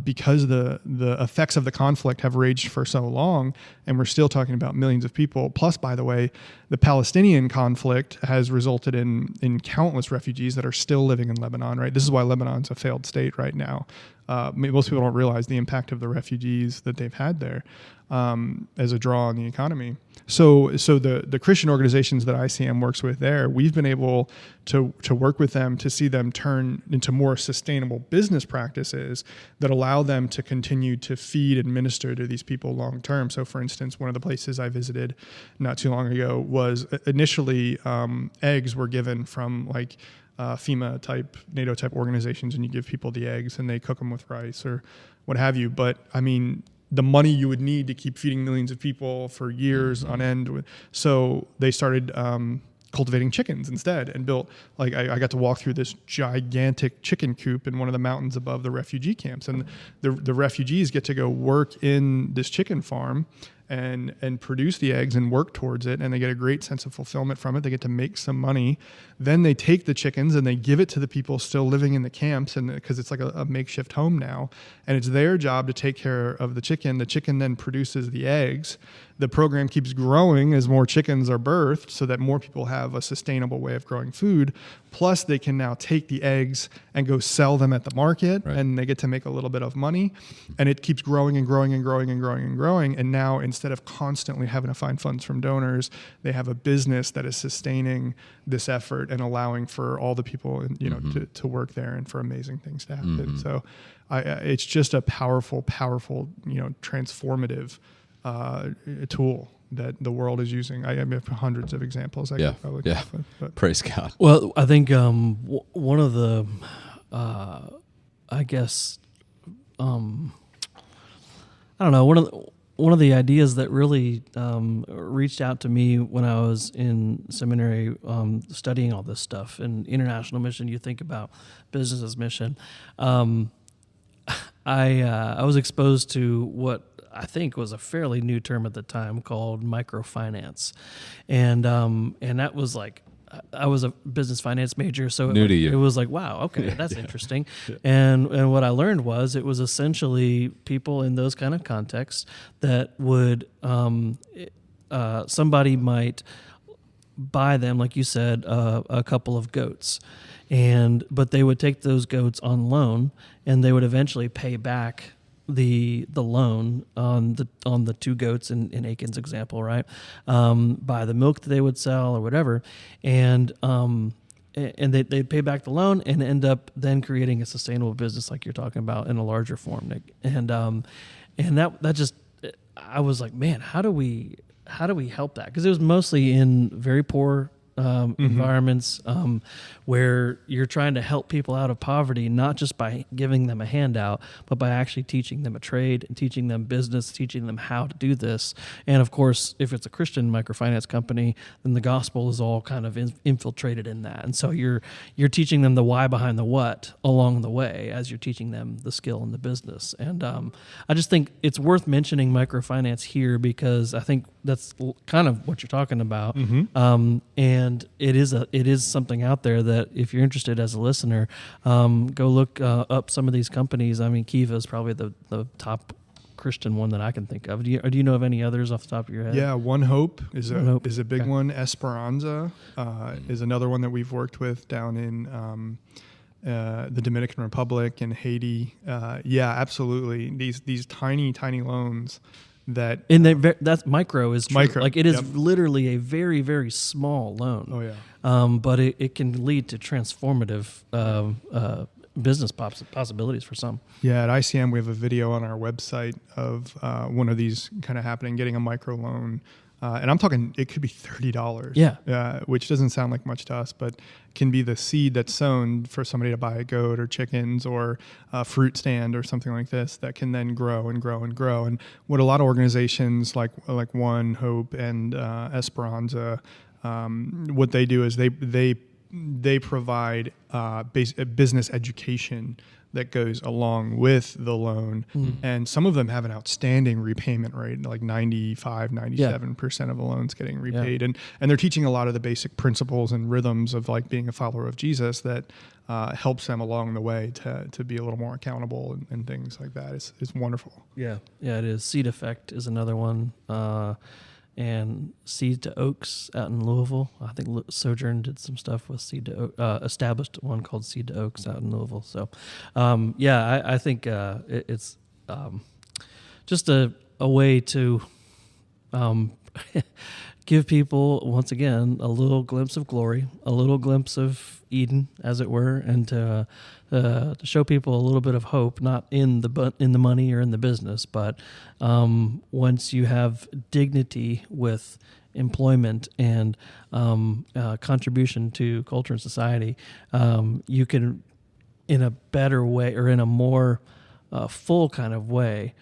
because the effects of the conflict have raged for so long, and we're still talking about millions of people, plus, by the way, the Palestinian conflict has resulted in countless refugees that are still living in Lebanon, right? This is why Lebanon's a failed state right now. Most people don't realize the impact of the refugees that they've had there as a draw on the economy. So the Christian organizations that ICM works with there, we've been able to work with them to see them turn into more sustainable business practices that allow them to continue to feed and minister to these people long term. So for instance, one of the places I visited not too long ago was initially eggs were given from like FEMA type, NATO type organizations, and you give people the eggs and they cook them with rice or what have you. But I mean, the money you would need to keep feeding millions of people for years on end. So they started cultivating chickens instead and built, like I got to walk through this gigantic chicken coop in one of the mountains above the refugee camps. And the refugees get to go work in this chicken farm and produce the eggs and work towards it, and they get a great sense of fulfillment from it. They get to make some money. Then they take the chickens and they give it to the people still living in the camps, and because it's like a makeshift home now, and it's their job to take care of the chicken. The chicken then produces the eggs. The program keeps growing as more chickens are birthed so that more people have a sustainable way of growing food. Plus, they can now take the eggs and go sell them at the market, right, and they get to make a little bit of money. And it keeps growing and growing and growing and growing and growing. And now, instead of constantly having to find funds from donors, they have a business that is sustaining this effort and allowing for all the people, to work there and for amazing things to happen. So it's just a powerful, transformative tool that the world is using. I have hundreds of examples. I could probably come up with, but. Praise God. Well, I think one of the, I guess, I don't know, one of the ideas that really reached out to me when I was in seminary studying all this stuff and international mission. You think about business as mission. I was exposed to what I think was a fairly new term at the time called microfinance, and that was like, I was a business finance major, so New to you. it was like, wow, okay, that's interesting. And what I learned was it was essentially people in those kind of contexts that would somebody might buy them, like you said, a couple of goats, but they would take those goats on loan, and they would eventually pay back the loan on the two goats in Aiken's example, right? By the milk that they would sell or whatever, and they pay back the loan and end up then creating a sustainable business like you're talking about in a larger form, Nick. And that just, I was like, man, how do we help that? Because it was mostly in very poor environments where you're trying to help people out of poverty, not just by giving them a handout, but by actually teaching them a trade and teaching them business, teaching them how to do this. And of course, if it's a Christian microfinance company, then the gospel is all kind of infiltrated in that. And so you're teaching them the why behind the what along the way as you're teaching them the skill in the business. And I just think it's worth mentioning microfinance here because I think that's kind of what you're talking about. And it is something out there that if you're interested as a listener, go look up some of these companies. I mean, Kiva is probably the top Christian one that I can think of. Do you know of any others off the top of your head? Yeah, One Hope is a big Okay. one. Esperanza is another one that we've worked with down in the Dominican Republic and Haiti. Yeah, absolutely. These tiny loans that And that's micro is true. Micro, Like it is yep. literally a very, very small loan. Oh yeah. But it can lead to transformative business possibilities for some. Yeah, at ICM we have a video on our website of one of these kind of happening, getting a micro loan. And I'm talking, it could be $30. Yeah. Which doesn't sound like much to us, but can be the seed that's sown for somebody to buy a goat or chickens or a fruit stand or something like this that can then grow and grow and grow. And what a lot of organizations like One Hope and Esperanza, what they do is they provide business education that goes along with the loan. And some of them have an outstanding repayment rate, like 97% of the loans getting repaid. And they're teaching a lot of the basic principles and rhythms of like being a follower of Jesus that helps them along the way to be a little more accountable and things like that. It's wonderful. Yeah, it is. Seed Effect is another one. And Seed to Oaks out in Louisville. I think Sojourn did some stuff with Seed to established one called Seed to Oaks out in Louisville. So, I think it's just a way to give people, once again, a little glimpse of glory, a little glimpse of Eden, as it were, and to show people a little bit of hope, not in the money or in the business, but once you have dignity with employment and contribution to culture and society, you can, in a better way or in a more full kind of way,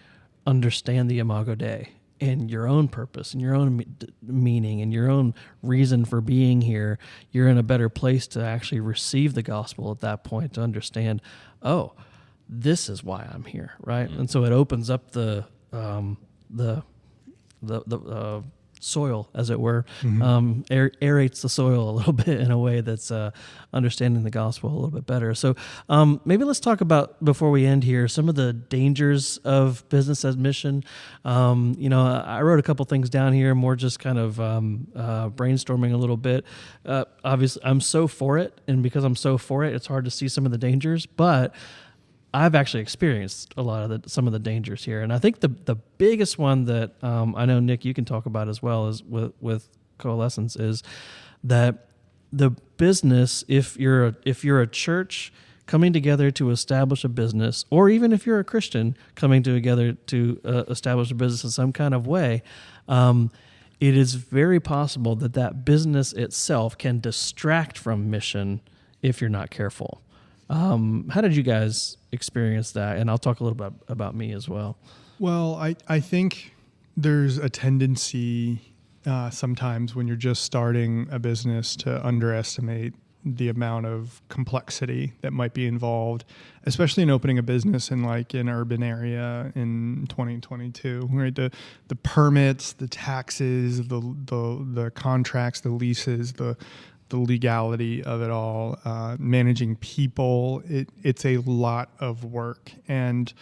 understand the Imago Dei and your own purpose and your own meaning and your own reason for being here. You're in a better place to actually receive the gospel at that point, to understand, oh, this is why I'm here, right? And so it opens up the soil, as it were, aerates the soil a little bit in a way that's understanding the gospel a little bit better. So maybe let's talk about, before we end here, some of the dangers of business as mission. I wrote a couple things down here, more just kind of brainstorming a little bit. Obviously, I'm so for it, and because I'm so for it, it's hard to see some of the dangers, but I've actually experienced a lot of some of the dangers here, and I think the biggest one that I know, Nick, you can talk about as well as with Coalescence, is that the business, if you're a church coming together to establish a business, or even if you're a Christian coming together to establish a business in some kind of way, it is very possible that business itself can distract from mission if you're not careful. How did you guys experience that? And I'll talk a little bit about me as well. Well, I think there's a tendency sometimes when you're just starting a business to underestimate the amount of complexity that might be involved, especially in opening a business in like an urban area in 2022, right? The permits, the taxes, the contracts, the leases, the legality of it all, managing people, it's a lot of work. And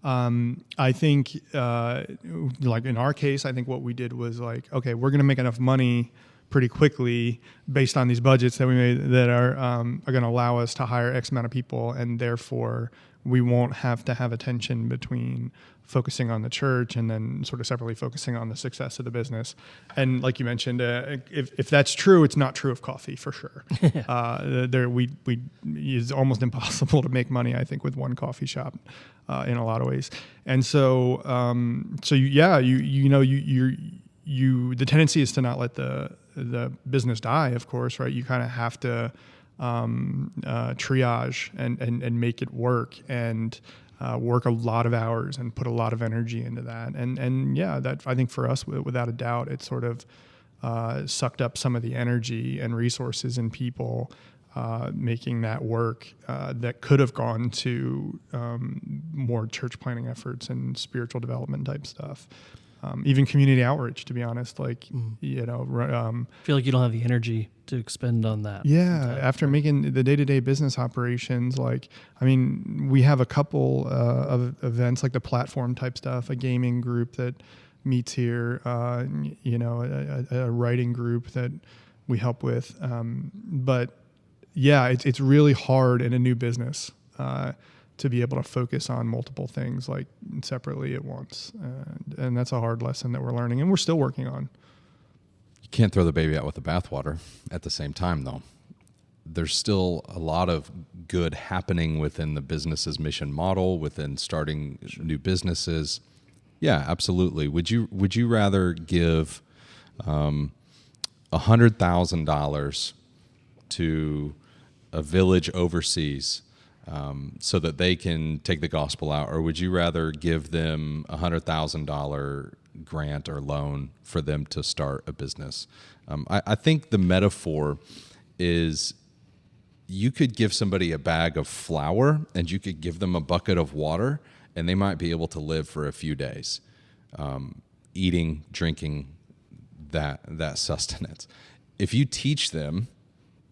I think, like in our case, I think what we did was like, okay, we're going to make enough money pretty quickly based on these budgets that we made that are going to allow us to hire X amount of people, and therefore we won't have to have a tension between focusing on the church and then sort of separately focusing on the success of the business. And like you mentioned, if that's true, it's not true of coffee for sure. It's almost impossible to make money, I think, with one coffee shop in a lot of ways. And so, the tendency is to not let the business die, of course, right? You kind of have to triage and make it work, and work a lot of hours and put a lot of energy into that. And that, I think for us, without a doubt, it sort of sucked up some of the energy and resources and people making that work that could have gone to more church planning efforts and spiritual development type stuff. Even community outreach, to be honest, I feel like you don't have the energy to expend on that. Yeah. After making the day-to-day business operations, we have a couple of events like the platform type stuff, a gaming group that meets here, a writing group that we help with. But yeah, it's really hard in a new business to be able to focus on multiple things like separately at once. And that's a hard lesson that we're learning and we're still working on. You can't throw the baby out with the bathwater at the same time, though. There's still a lot of good happening within the business's mission model, within starting new businesses. Yeah, absolutely. Would you rather give $100,000 to a village overseas so that they can take the gospel out, or would you rather give them $100,000 grant or loan for them to start a business? I think the metaphor is you could give somebody a bag of flour and you could give them a bucket of water, and they might be able to live for a few days, eating, drinking that sustenance. If you teach them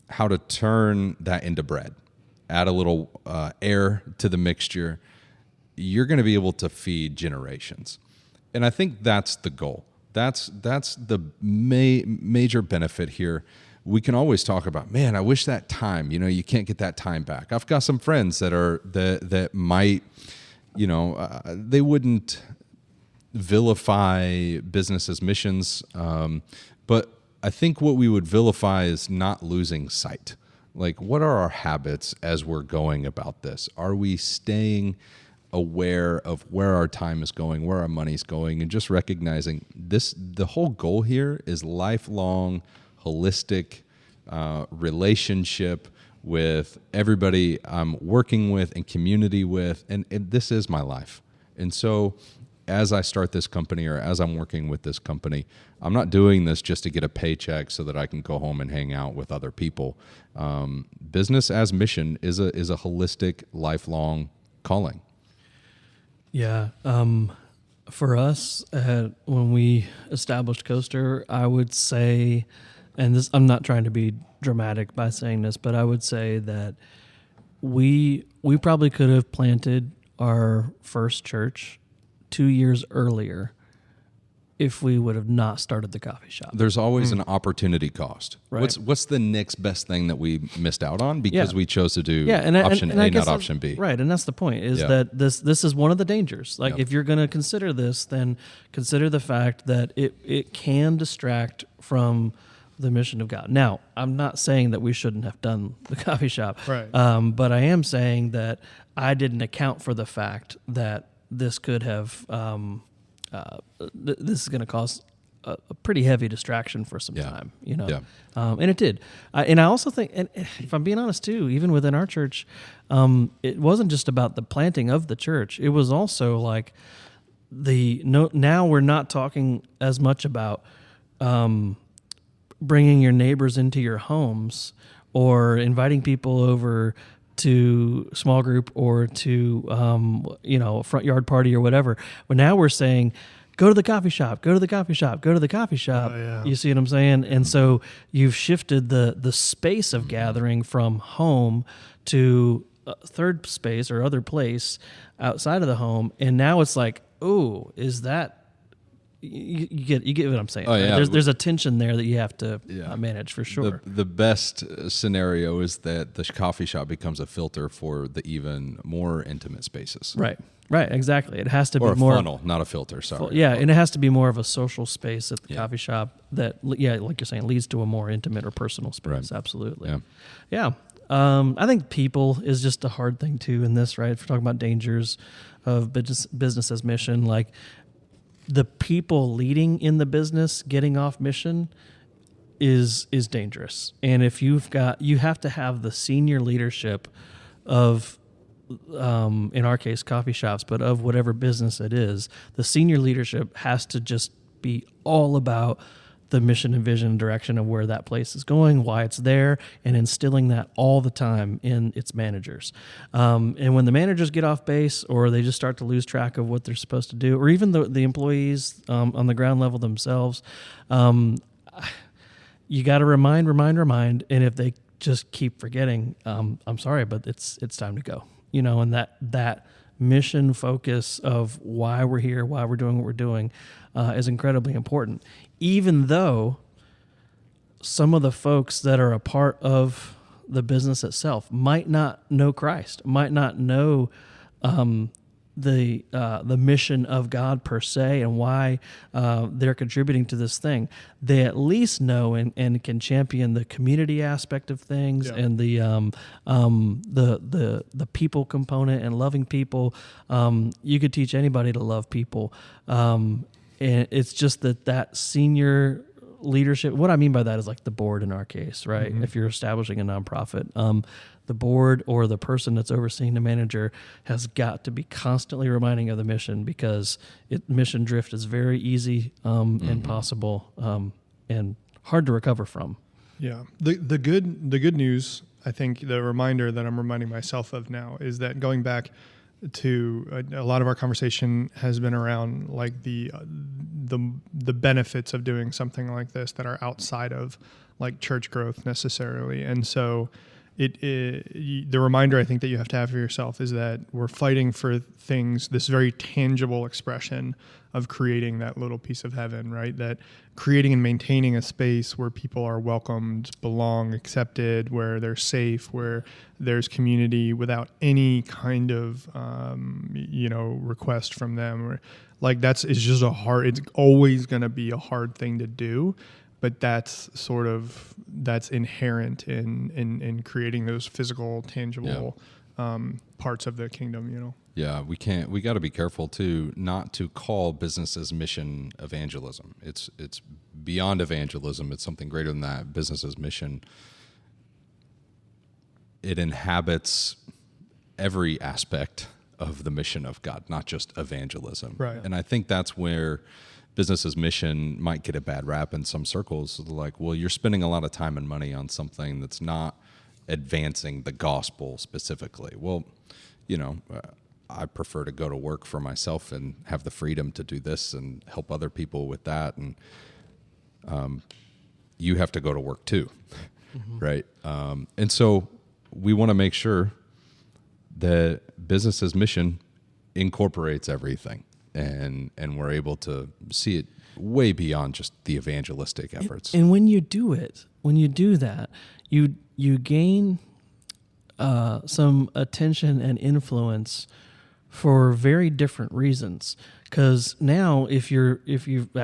how to turn that into bread, add a little air to the mixture, you're going to be able to feed generations. And I think that's the goal. That's the major benefit here. We can always talk about, man, I wish that time, you can't get that time back. I've got some friends that might, they wouldn't vilify business as missions, but I think what we would vilify is not losing sight. Like, what are our habits as we're going about this? Are we staying aware of where our time is going, where our money's going, and just recognizing the whole goal here is lifelong, holistic relationship with everybody I'm working with and community with, and this is my life. And so as I start this company, or as I'm working with this company, I'm not doing this just to get a paycheck so that I can go home and hang out with other people. Business as mission is a holistic, lifelong calling. Yeah. For us, when we established Coaster, I would say, and this, I'm not trying to be dramatic by saying this, but I would say that we probably could have planted our first church 2 years earlier if we would have not started the coffee shop. There's always an opportunity cost. Right. What's the next best thing that we missed out on because we chose to do option A, not option B? Right, and that's the point, is that this is one of the dangers. Like, if you're going to consider this, then consider the fact that it can distract from the mission of God. Now, I'm not saying that we shouldn't have done the coffee shop, right. But I am saying that I didn't account for the fact that this could have... this is going to cause a pretty heavy distraction for some time, and it did. And I also think, and if I'm being honest too, even within our church, it wasn't just about the planting of the church. It was also like now we're not talking as much about bringing your neighbors into your homes or inviting people over to small group or to a front yard party or whatever. But now we're saying, go to the coffee shop, go to the coffee shop, go to the coffee shop. Oh, yeah. You see what I'm saying? And so you've shifted the space of gathering from home to a third space or other place outside of the home. And now it's like, oh, is that, you get what I'm saying? Oh, right? yeah. There's a tension there that you have to manage for sure. The best scenario is that the coffee shop becomes a filter for the even more intimate spaces. Right, exactly. It has to Or be more a funnel, not a filter, sorry. Yeah, and it has to be more of a social space at the coffee shop that, like you're saying, leads to a more intimate or personal space. Right. Absolutely. Yeah. I think people is just a hard thing too in this, right? If we're talking about dangers of business as mission, like the people leading in the business getting off mission is dangerous. And if you have to have the senior leadership of, in our case, coffee shops, but of whatever business it is, the senior leadership has to just be all about the mission and vision and direction of where that place is going, why it's there, and instilling that all the time in its managers. And when the managers get off base or they just start to lose track of what they're supposed to do, or even the employees on the ground level themselves, you got to remind, and if they just keep forgetting, I'm sorry, but it's time to go. And that mission focus of why we're here, why we're doing what we're doing, is incredibly important. Even though some of the folks that are a part of the business itself might not know Christ, might not know the mission of God per se and why they're contributing to this thing, they at least know and can champion the community aspect of things and the people component and loving people. You could teach anybody to love people, and it's just that senior leadership. What I mean by that is like the board in our case, right? Mm-hmm. If you're establishing a nonprofit, the board or the person that's overseeing the manager has got to be constantly reminding of the mission, because mission drift is very easy and possible and hard to recover from. Yeah. The good news, I think the reminder that I'm reminding myself of now is that going back to a lot of our conversation has been around like the benefits of doing something like this that are outside of like church growth necessarily. And so the reminder I think that you have to have for yourself is that we're fighting for things, this very tangible expression of creating that little piece of heaven, right? That creating and maintaining a space where people are welcomed, belong, accepted, where they're safe, where there's community without any kind of, request from them. Or like it's always going to be a hard thing to do. But that's inherent in creating those physical, tangible parts of the kingdom, Yeah, we got to be careful too, not to call business as mission evangelism. It's beyond evangelism. It's something greater than that. Business as mission. It inhabits every aspect of the mission of God, not just evangelism. Right. And I think that's where business as mission might get a bad rap in some circles. Like, well, you're spending a lot of time and money on something that's not advancing the gospel specifically. Well, I prefer to go to work for myself and have the freedom to do this and help other people with that. And you have to go to work too, right? And so we want to make sure that business as mission incorporates everything. And we're able to see it way beyond just the evangelistic efforts. And when you do that, you gain some attention and influence for very different reasons. Because now, if you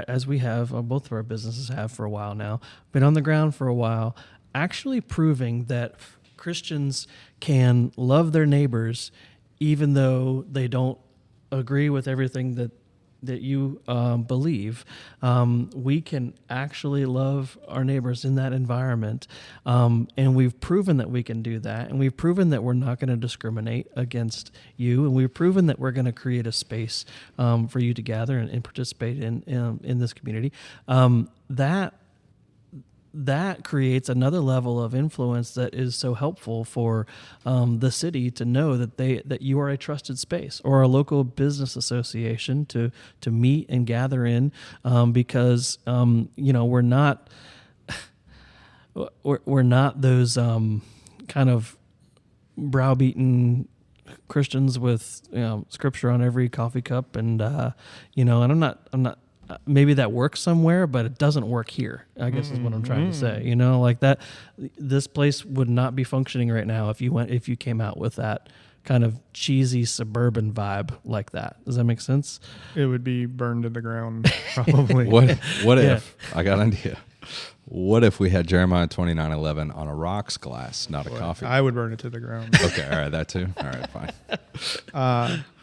as we have, both of our businesses have for a while now, been on the ground for a while, actually proving that Christians can love their neighbors even though they don't agree with everything that you believe, we can actually love our neighbors in that environment. And we've proven that we can do that. And we've proven that we're not going to discriminate against you. And we've proven that we're going to create a space for you to gather and participate in this community. That that creates another level of influence that is so helpful for the city to know that you are a trusted space, or a local business association to meet and gather in, because we're not those kind of browbeaten Christians with scripture on every coffee cup, and and I'm not. Maybe that works somewhere, but it doesn't work here, I guess is what I'm trying to say. Like that, this place would not be functioning right now if you came out with that kind of cheesy suburban vibe like that. Does that make sense? It would be burned to the ground, probably. What if, I got an idea. What if we had Jeremiah 29:11 on a rocks glass, not a coffee? I would burn it to the ground. Okay, all right, that too. All right, fine.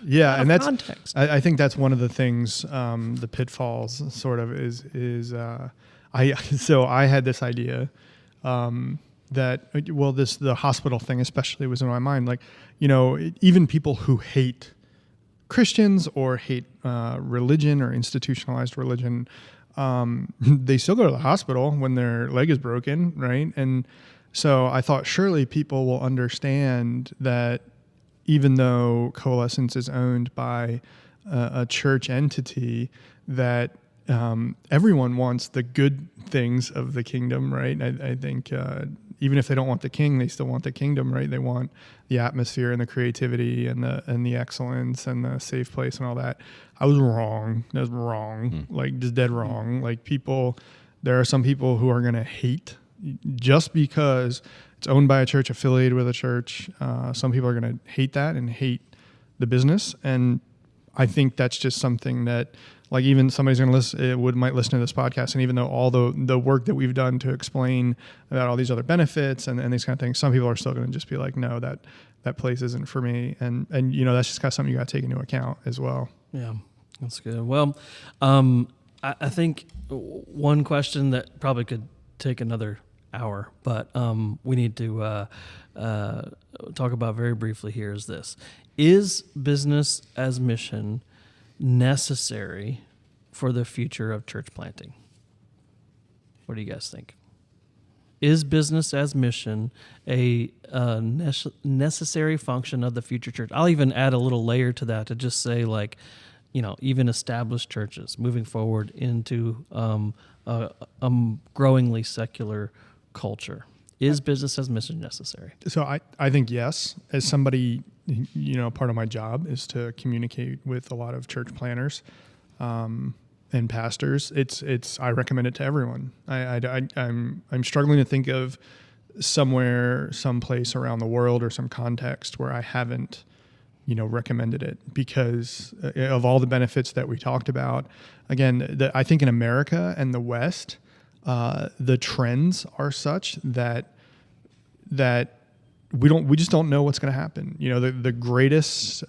Yeah, and that's context. I think that's one of the things, the pitfalls sort of is I had this idea that the hospital thing especially was in my mind. Like, even people who hate Christians or hate religion or institutionalized religion, they still go to the hospital when their leg is broken, right? And so I thought surely people will understand that even though Coalescence is owned by a church entity, that everyone wants the good things of the kingdom, right? I think even if they don't want the king, they still want the kingdom, right? They want the atmosphere and the creativity and the excellence and the safe place and all that. I was wrong. That was wrong. Like, just dead wrong. Like, there are some people who are going to hate just because it's owned by a church, affiliated with a church. Some people are going to hate that and hate the business. And I think that's just something that, like, even somebody's going to might listen to this podcast, and even though all the work that we've done to explain about all these other benefits and these kind of things, some people are still going to just be like, no, that place isn't for me. And that's just kind of something you got to take into account as well. Yeah, that's good. Well, I think one question that probably could take another hour, but we need to talk about very briefly here is this. Is business as mission necessary for the future of church planting? What do you guys think? Is business as mission a necessary function of the future church? I'll even add a little layer to that to just say, like, even established churches moving forward into a growingly secular culture. Is business as mission necessary? So I think yes. As somebody, part of my job is to communicate with a lot of church planners and pastors. I recommend it to everyone. I'm struggling to think of someplace around the world or some context where I haven't, recommended it, because of all the benefits that we talked about. Again, I think in America and the West, the trends are such that we just don't know what's going to happen. The greatest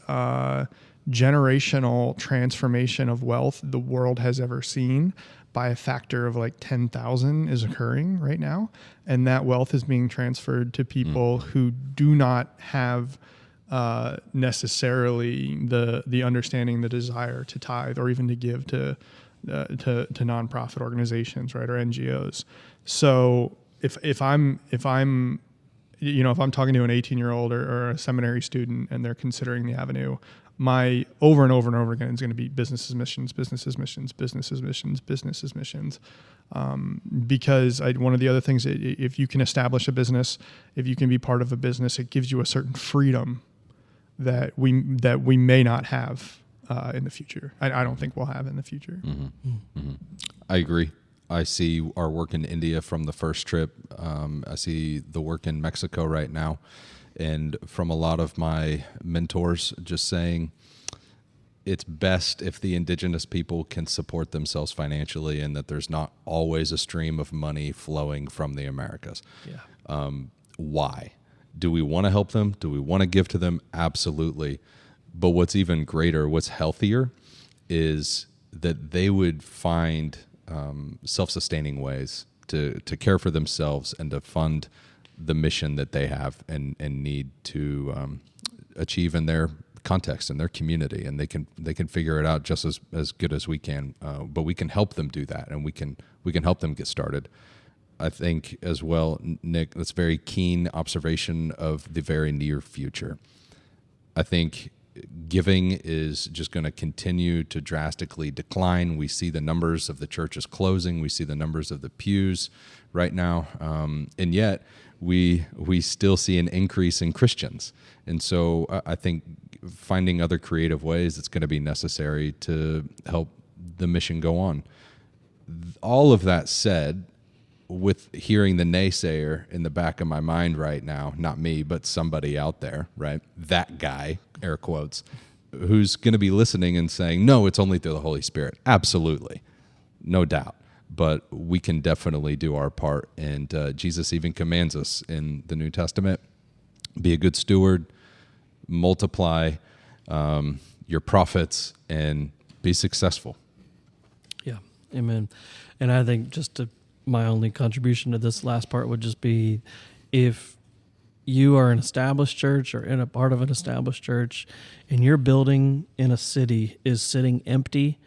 generational transformation of wealth the world has ever seen by a factor of like 10,000 is occurring right now, and that wealth is being transferred to people who do not have necessarily the understanding, the desire to tithe or even to give to nonprofit organizations, right, or NGOs. So if I'm talking to an 18-year-old or a seminary student and they're considering the avenue, my over and over and over again is going to be businesses missions, businesses missions, businesses missions, businesses missions. Because one of the other things, if you can establish a business, if you can be part of a business, it gives you a certain freedom that we may not have in the future. I don't think we'll have in the future. Mm-hmm. Mm-hmm. I agree. I see our work in India from the first trip. I see the work in Mexico right now. And from a lot of my mentors just saying it's best if the indigenous people can support themselves financially and that there's not always a stream of money flowing from the Americas. Yeah. Why? Do we want to help them? Do we want to give to them? Absolutely. But what's even greater, what's healthier, is that they would find self-sustaining ways to care for themselves and to fund the mission that they have and need to achieve in their context and their community, and they can figure it out just as good as we can. But we can help them do that, and we can help them get started. I think as well, Nick, that's very keen observation of the very near future. I think giving is just going to continue to drastically decline. We see the numbers of the churches closing. We see the numbers of the pews right now. And yet we still see an increase in Christians. And so I think finding other creative ways that's going to be necessary to help the mission go on. All of that said, with hearing the naysayer in the back of my mind right now, not me, but somebody out there, right? That guy, air quotes, who's going to be listening and saying, no, it's only through the Holy Spirit. Absolutely. No doubt. But we can definitely do our part. And Jesus even commands us in the New Testament, be a good steward, multiply your profits, and be successful. Yeah. Amen. And I think my only contribution to this last part would just be, if you are an established church or in a part of an established church and your building in a city is sitting empty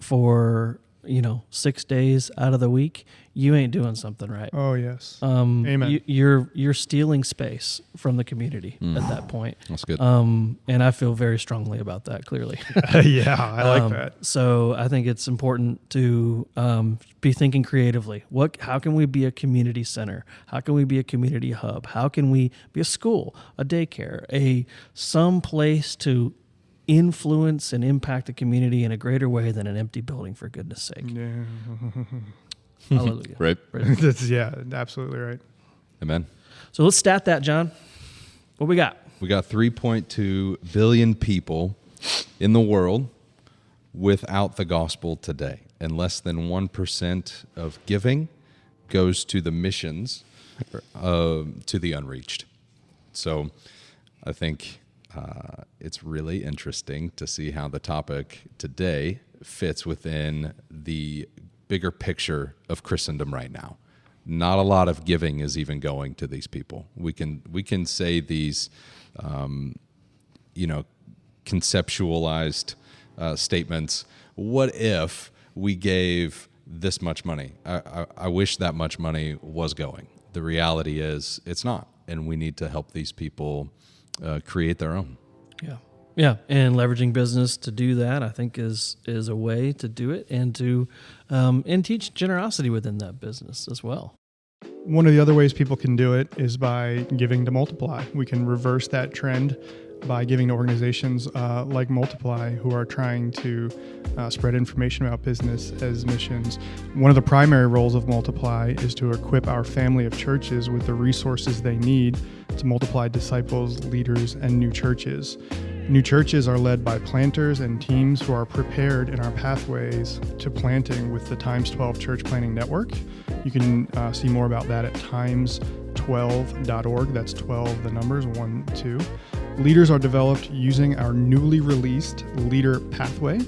for 6 days out of the week, you ain't doing something right. Oh, yes. Amen. You're stealing space from the community at that point. That's good. And I feel very strongly about that, clearly. Yeah, I like that. So I think it's important to be thinking creatively. How can we be a community center? How can we be a community hub? How can we be a school, a daycare, some place to influence and impact the community in a greater way than an empty building, for goodness sake. Yeah. Hallelujah. Right. That's, absolutely right. Amen. So let's stat that, John. What we got? We got 3.2 billion people in the world without the gospel today, and less than 1% of giving goes to the missions, to the unreached. So I think it's really interesting to see how the topic today fits within the bigger picture of Christendom right now. Not a lot of giving is even going to these people. We can say these, conceptualized statements. What if we gave this much money? I wish that much money was going. The reality is it's not, and we need to help these people create their own. Yeah, and leveraging business to do that, I think, is a way to do it, and to and teach generosity within that business as well. One of the other ways people can do it is by giving to Multiply. We can reverse that trend by giving to organizations like Multiply, who are trying to spread information about business as missions. One of the primary roles of Multiply is to equip our family of churches with the resources they need to multiply disciples, leaders, and new churches. New churches are led by planters and teams who are prepared in our pathways to planting with the Times 12 Church Planting Network. You can see more about that at times12.org. That's 12, the numbers, 1, 2. Leaders are developed using our newly released Leader Pathway.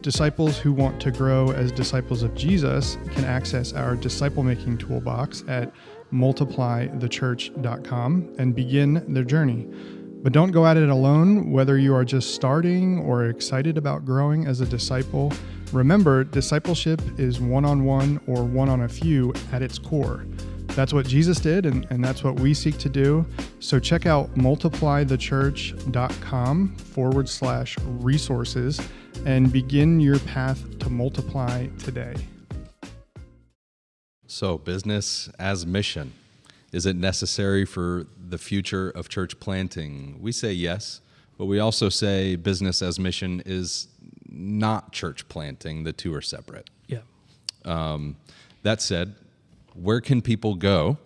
Disciples who want to grow as disciples of Jesus can access our disciple-making toolbox at multiplythechurch.com and begin their journey. But don't go at it alone. Whether you are just starting or excited about growing as a disciple, remember, discipleship is one-on-one or one-on-a-few at its core. That's what Jesus did, and that's what we seek to do. So check out multiplythechurch.com/resources and begin your path to multiply today. So, business as mission. Is it necessary for the future of church planting? We say yes, but we also say business as mission is not church planting. The two are separate. Yeah. That said, where can people go,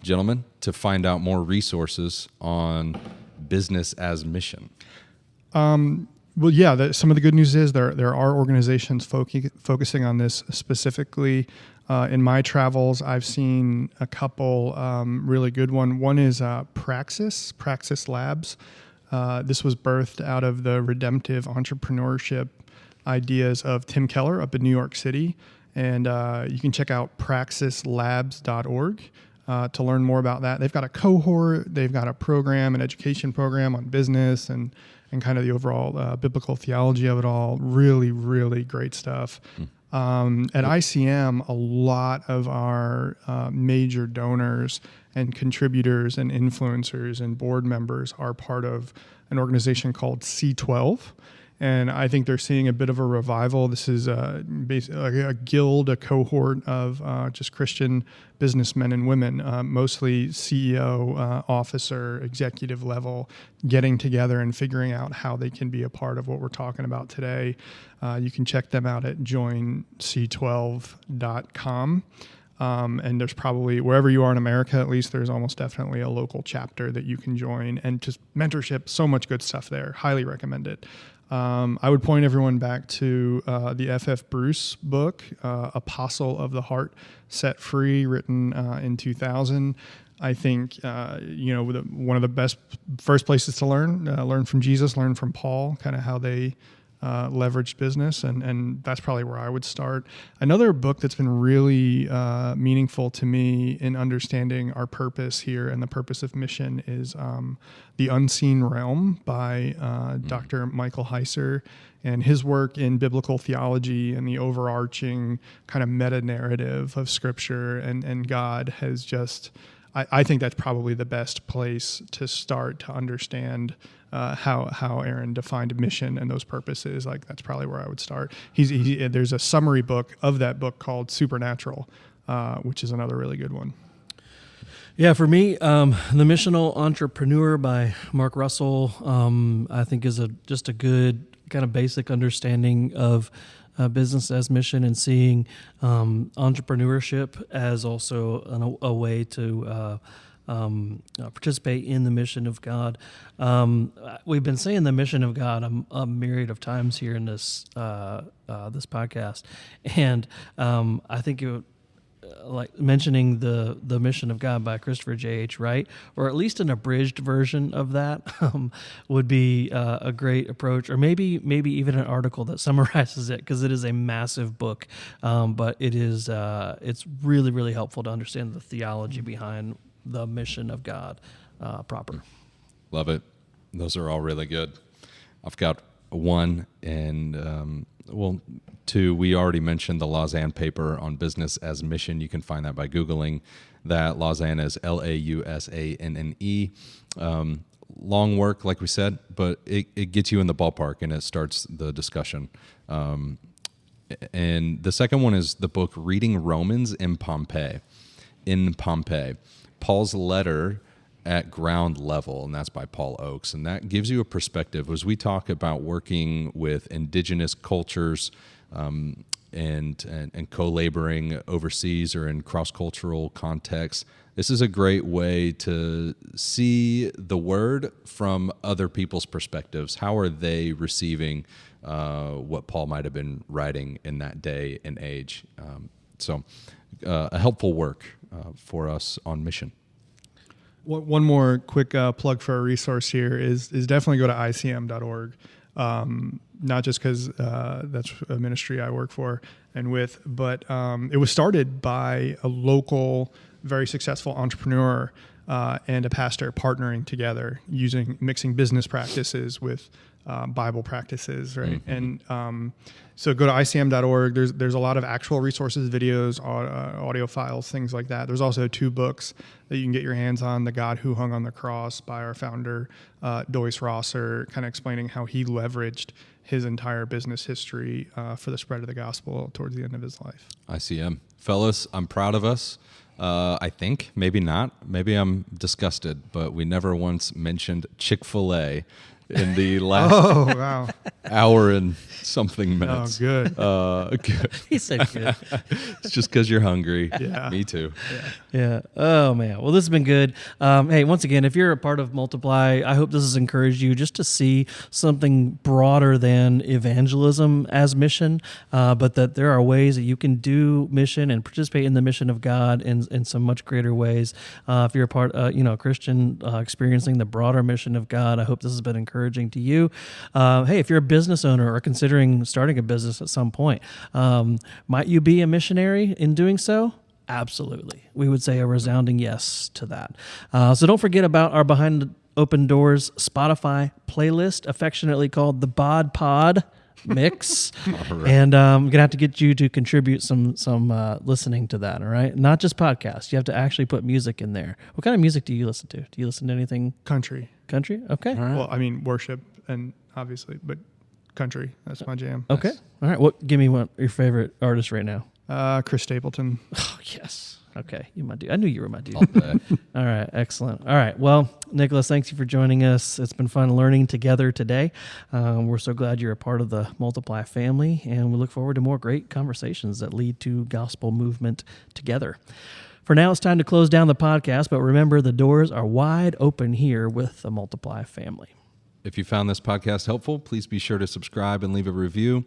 gentlemen, to find out more resources on business as mission? Well, yeah, some of the good news is there are organizations focusing on this specifically. In my travels, I've seen a couple really good one. One is Praxis Labs. This was birthed out of the redemptive entrepreneurship ideas of Tim Keller up in New York City. And you can check out praxislabs.org to learn more about that. They've got a cohort, they've got a program, an education program on business and kind of the overall biblical theology of it all. Really, really great stuff. At ICM, a lot of our major donors and contributors and influencers and board members are part of an organization called C12. And I think they're seeing a bit of a revival. This is basically a guild, a cohort of just Christian businessmen and women, mostly CEO, officer, executive level, getting together and figuring out how they can be a part of what we're talking about today. You can check them out at joinc12.com. And there's probably, wherever you are in America, at least, there's almost definitely a local chapter that you can join, and just mentorship, so much good stuff there. Highly recommend it. I would point everyone back to the F.F. Bruce book, Apostle of the Heart, Set Free, written in 2000. I think, one of the best first places to learn from Jesus, learn from Paul, kind of how they leveraged business, and that's probably where I would start. Another book that's been really meaningful to me in understanding our purpose here and the purpose of mission is The Unseen Realm by Dr. Michael Heiser, and his work in biblical theology and the overarching kind of meta-narrative of Scripture and God has just, I think that's probably the best place to start to understand how Aaron defined mission and those purposes. Like, that's probably where I would start. There's a summary book of that book called Supernatural, which is another really good one. Yeah, for me, The Missional Entrepreneur by Mark Russell, I think is just a good kind of basic understanding of business as mission, and seeing entrepreneurship as also a way to participate in the mission of God. We've been saying the mission of God a myriad of times here in this podcast, and I think like mentioning the mission of God by Christopher J.H. Wright, or at least an abridged version of that, would be a great approach, or maybe even an article that summarizes it, because it is a massive book, but it's really, really helpful to understand the theology behind the mission of God proper. Love it. Those are all really good. I've got one, and two. We already mentioned the Lausanne paper on business as mission. You can find that by Googling that. Lausanne is Lausanne. Long work, like we said, but it gets you in the ballpark, and it starts the discussion. And the second one is the book Reading Romans in Pompeii. Paul's letter at ground level, and that's by Paul Oakes. And that gives you a perspective as we talk about working with indigenous cultures and co-laboring overseas or in cross-cultural contexts. This is a great way to see the word from other people's perspectives. How are they receiving what Paul might have been writing in that day and age? So a helpful work for us on mission. One more quick plug for a resource here is definitely go to icm.org. Not just because that's a ministry I work for and with, but it was started by a local, very successful entrepreneur and a pastor partnering together, mixing business practices with Bible practices, right? Mm-hmm. And so go to icm.org. There's a lot of actual resources, videos, audio files, things like that. There's also 2 books that you can get your hands on. The God Who Hung on the Cross by our founder, Doyce Rosser, kind of explaining how he leveraged his entire business history for the spread of the gospel towards the end of his life. ICM. Fellas, I'm proud of us. I think, maybe not. Maybe I'm disgusted, but we never once mentioned Chick-fil-A in the last hour and something minutes. Oh, good. Good. He said good. It's just because you're hungry. Yeah. Me too. Yeah. Oh, man. Well, this has been good. Hey, once again, if you're a part of Multiply, I hope this has encouraged you just to see something broader than evangelism as mission, but that there are ways that you can do mission and participate in the mission of God in some much greater ways. If you're a part, Christian, experiencing the broader mission of God, I hope this has been encouraging to you. Hey, if you're a business owner or considering starting a business at some point, might you be a missionary in doing so? Absolutely. We would say a resounding yes to that. So don't forget about our Behind Open Doors Spotify playlist, affectionately called the Bod Pod. mix. All right. And I'm gonna have to get you to contribute some listening to that. All right, not just podcasts. You have to actually put music in there. What kind of music do you listen to? Do you listen to anything Country. country? Okay. All right. Well, I mean, worship and obviously, but country. That's my jam. Okay. All right. What? Give me one your favorite artist right now. Chris Stapleton. Oh yes. Okay, you my dude. I knew you were my dude. All day. All right, excellent. All right, well, Nicholas, thanks you for joining us. It's been fun learning together today. We're so glad you're a part of the Multiply family, and we look forward to more great conversations that lead to gospel movement together. For now, it's time to close down the podcast, but remember, the doors are wide open here with the Multiply family. If you found this podcast helpful, please be sure to subscribe and leave a review.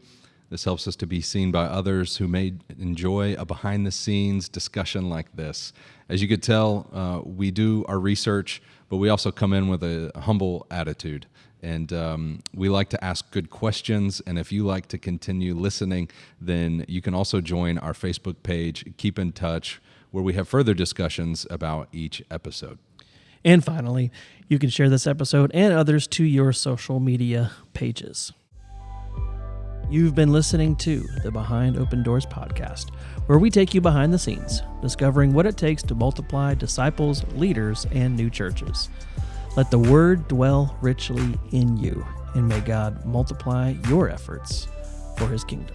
This helps us to be seen by others who may enjoy a behind-the-scenes discussion like this. As you could tell, we do our research, but we also come in with a humble attitude. And we like to ask good questions. And if you like to continue listening, then you can also join our Facebook page, Keep in Touch, where we have further discussions about each episode. And finally, you can share this episode and others to your social media pages. You've been listening to the Behind Open Doors podcast, where we take you behind the scenes, discovering what it takes to multiply disciples, leaders, and new churches. Let the word dwell richly in you, and may God multiply your efforts for his kingdom.